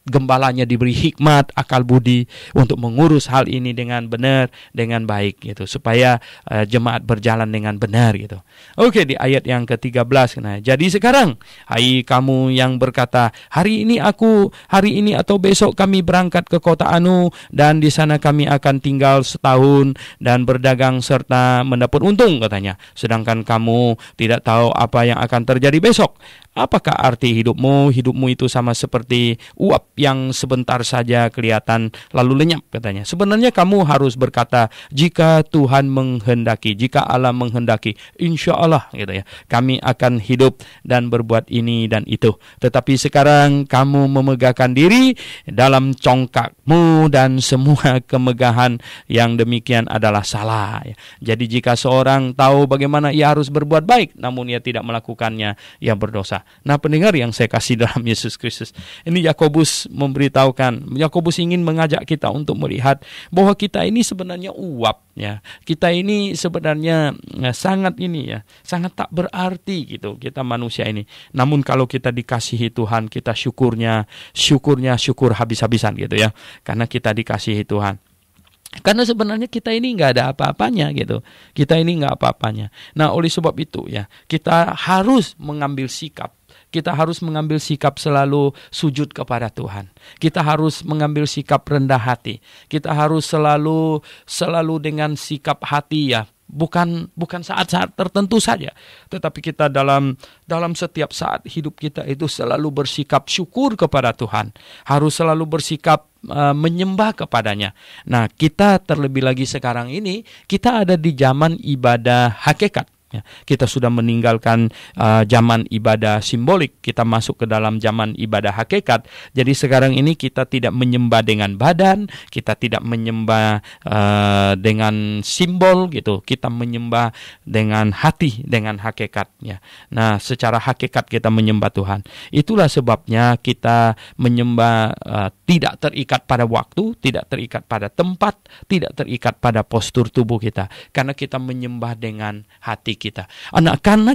gembalanya diberi hikmat, akal budi untuk mengurus hal ini dengan benar, dengan baik gitu, supaya jemaat berjalan dengan benar gitu. Oke, di ayat yang ke-13, Nah, jadi sekarang, hai kamu yang berkata, hari ini atau besok kami berangkat ke kota anu, dan di sana kami akan tinggal setahun dan berdagang serta mendapat untung, katanya. Sedangkan kamu tidak tahu apa yang akan terjadi besok. Apakah arti hidupmu? Hidupmu itu sama seperti uap yang sebentar saja kelihatan lalu lenyap, katanya. Sebenarnya kamu harus berkata, jika Tuhan menghendaki, jika Allah menghendaki, insya Allah, gitu ya, kami akan hidup dan berbuat ini dan itu. Tetapi sekarang kamu memegahkan diri dalam congkakmu, dan semua kemegahan yang demikian adalah salah. Jadi jika seorang tahu bagaimana ia harus berbuat baik, namun ia tidak melakukannya, ia berdosa. Nah, pendengar yang saya kasih dalam Yesus Kristus, ini Yakobus memberitahukan, Yakobus ingin mengajak kita untuk melihat bahwa kita ini sebenarnya uap, ya. Kita ini sebenarnya sangat tak berarti gitu, kita manusia ini. Namun kalau kita dikasihi Tuhan, kita syukur habis-habisan gitu ya, karena kita dikasihi Tuhan. Karena sebenarnya kita ini nggak ada apa-apanya gitu. Kita ini nggak apa-apanya. Nah, oleh sebab itu ya, kita harus mengambil sikap. Kita harus mengambil sikap selalu sujud kepada Tuhan. Kita harus mengambil sikap rendah hati. Kita harus selalu dengan sikap hati ya. Bukan saat-saat tertentu saja, tetapi kita dalam setiap saat hidup kita itu selalu bersikap syukur kepada Tuhan. Harus selalu bersikap menyembah kepadanya. Nah, kita terlebih lagi sekarang ini, kita ada di zaman ibadah hakikat. Ya, kita sudah meninggalkan zaman ibadah simbolik, kita masuk ke dalam zaman ibadah hakikat. Jadi sekarang ini kita tidak menyembah dengan badan, kita tidak menyembah dengan simbol gitu, kita menyembah dengan hati, dengan hakikat. Ya. Nah, secara hakikat kita menyembah Tuhan. Itulah sebabnya kita menyembah tidak terikat pada waktu, tidak terikat pada tempat, tidak terikat pada postur tubuh kita, karena kita menyembah dengan hati kita. Karena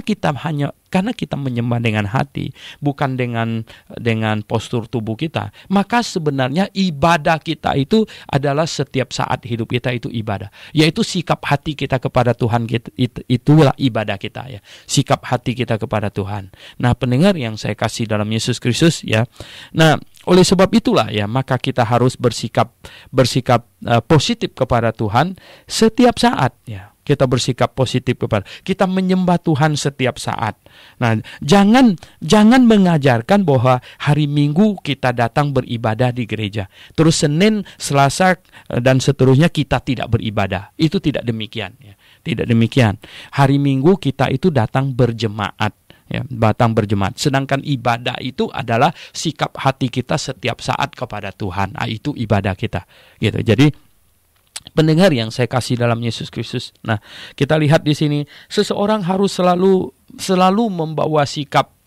kita menyembah dengan hati, bukan dengan postur tubuh kita, maka sebenarnya ibadah kita itu adalah setiap saat hidup kita itu ibadah, yaitu sikap hati kita kepada Tuhan. Itulah ibadah kita ya, sikap hati kita kepada Tuhan. Nah, pendengar yang saya kasih dalam Yesus Kristus ya. Nah, oleh sebab itulah ya, maka kita harus bersikap positif kepada Tuhan setiap saat ya. Kita bersikap positif kita menyembah Tuhan setiap saat. Nah, jangan mengajarkan bahwa hari Minggu kita datang beribadah di gereja, terus Senin, Selasa dan seterusnya kita tidak beribadah. Itu tidak demikian ya. Tidak demikian. Hari Minggu kita itu datang berjemaat. Ya, datang berjemaat. Sedangkan ibadah itu adalah sikap hati kita setiap saat kepada Tuhan. Nah, itu ibadah kita. Gitu. Jadi pendengar yang saya kasih dalam Yesus Kristus. Nah, kita lihat di sini seseorang harus selalu membawa sikap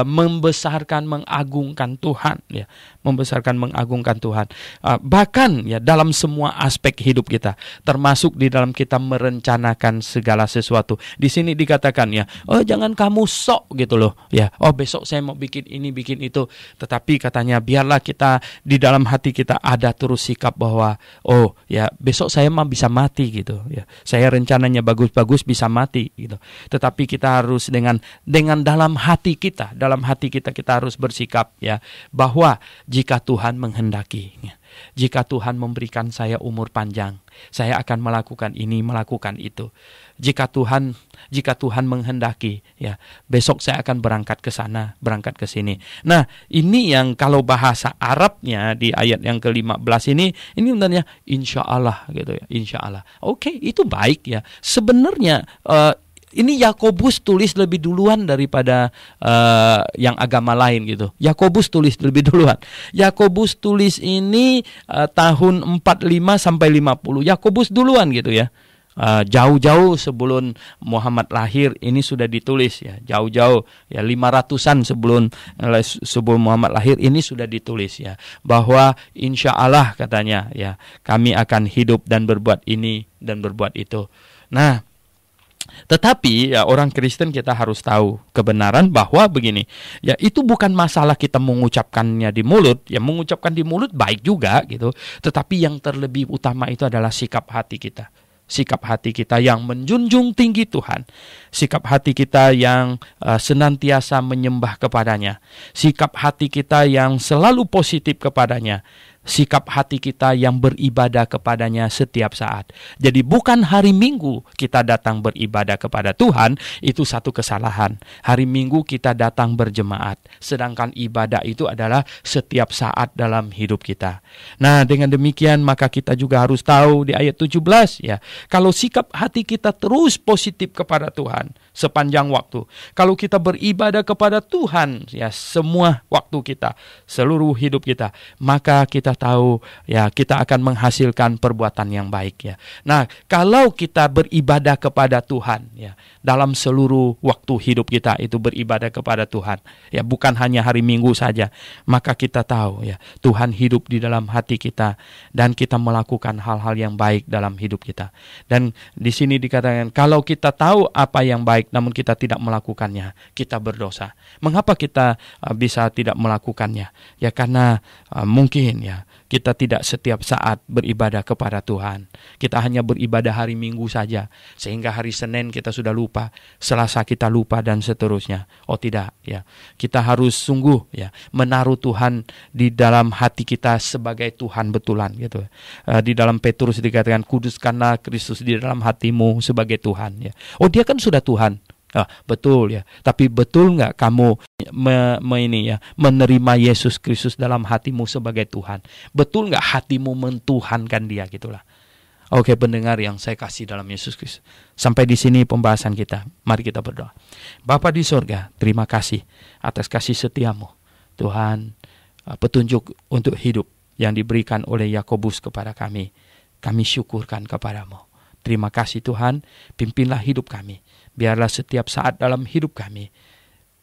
membesarkan, mengagungkan Tuhan ya, membesarkan, mengagungkan Tuhan. Bahkan ya dalam semua aspek hidup kita, termasuk di dalam kita merencanakan segala sesuatu. Di sini dikatakan ya, jangan kamu sok gitu loh ya. Besok saya mau bikin ini, bikin itu. Tetapi katanya biarlah kita di dalam hati kita ada terus sikap bahwa besok saya mah bisa mati gitu ya. Saya rencananya bagus-bagus bisa mati gitu. Tetapi kita harus dengan dalam hati kita kita harus bersikap ya, bahwa jika Tuhan menghendaki, jika Tuhan memberikan saya umur panjang, saya akan melakukan ini, melakukan itu. Jika Tuhan menghendaki ya, besok saya akan berangkat ke sana, berangkat ke sini. Nah, ini yang kalau bahasa Arabnya di ayat yang ke-15 ini sebenarnya insya Allah gitu ya, insya Allah. Oke, itu baik ya. Sebenarnya ini Yakobus tulis lebih duluan daripada yang agama lain gitu. Yakobus tulis lebih duluan. Yakobus tulis ini tahun 45 sampai 50. Yakobus duluan gitu ya. Jauh-jauh sebelum Muhammad lahir ini sudah ditulis ya. Jauh-jauh ya 500-an sebelum Muhammad lahir ini sudah ditulis ya. Bahwa insya Allah katanya ya, kami akan hidup dan berbuat ini dan berbuat itu. Nah, tetapi ya orang Kristen kita harus tahu kebenaran bahwa begini, ya itu bukan masalah kita mengucapkannya di mulut, ya mengucapkan di mulut baik juga gitu, tetapi yang terlebih utama itu adalah sikap hati kita. sikap hati kita yang menjunjung tinggi Tuhan, sikap hati kita yang senantiasa menyembah kepadanya, sikap hati kita yang selalu positif kepadanya, sikap hati kita yang beribadah kepadanya setiap saat. Jadi bukan hari Minggu kita datang beribadah kepada Tuhan, itu satu kesalahan. Hari Minggu kita datang berjemaat, sedangkan ibadah itu adalah setiap saat dalam hidup kita. Nah, dengan demikian maka kita juga harus tahu di ayat 17 ya, kalau sikap hati kita terus positif kepada Tuhan sepanjang waktu, kalau kita beribadah kepada Tuhan ya semua waktu kita, seluruh hidup kita, maka kita tahu ya kita akan menghasilkan perbuatan yang baik ya. Nah, kalau kita beribadah kepada Tuhan ya, dalam seluruh waktu hidup kita itu beribadah kepada Tuhan ya, bukan hanya hari Minggu saja, maka kita tahu ya Tuhan hidup di dalam hati kita dan kita melakukan hal-hal yang baik dalam hidup kita. Dan di sini dikatakan kalau kita tahu apa yang baik namun kita tidak melakukannya, kita berdosa. Mengapa kita bisa tidak melakukannya? Ya karena mungkin ya kita tidak setiap saat beribadah kepada Tuhan. Kita hanya beribadah hari Minggu saja, sehingga hari Senin kita sudah lupa, Selasa kita lupa dan seterusnya. Oh tidak, ya. Kita harus sungguh ya menaruh Tuhan di dalam hati kita sebagai Tuhan betulan gitu. Di dalam Petrus dikatakan kuduskanlah Kristus di dalam hatimu sebagai Tuhan ya. Oh dia kan sudah Tuhan. Betul ya, tapi betul nggak kamu menerima Yesus Kristus dalam hatimu sebagai Tuhan? Betul nggak hatimu mentuhankan dia gitulah? Oke pendengar yang saya kasih dalam Yesus Kristus, sampai di sini pembahasan kita. Mari kita berdoa. Bapa di sorga, terima kasih atas kasih setiamu Tuhan, petunjuk untuk hidup yang diberikan oleh Yakobus kepada kami. Kami syukurkan kepadamu. Terima kasih Tuhan, pimpinlah hidup kami. Biarlah setiap saat dalam hidup kami,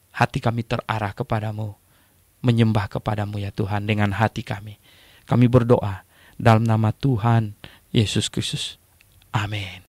hati kami terarah kepadamu, menyembah kepadamu ya Tuhan dengan hati kami. Kami berdoa dalam nama Tuhan Yesus Kristus. Amin.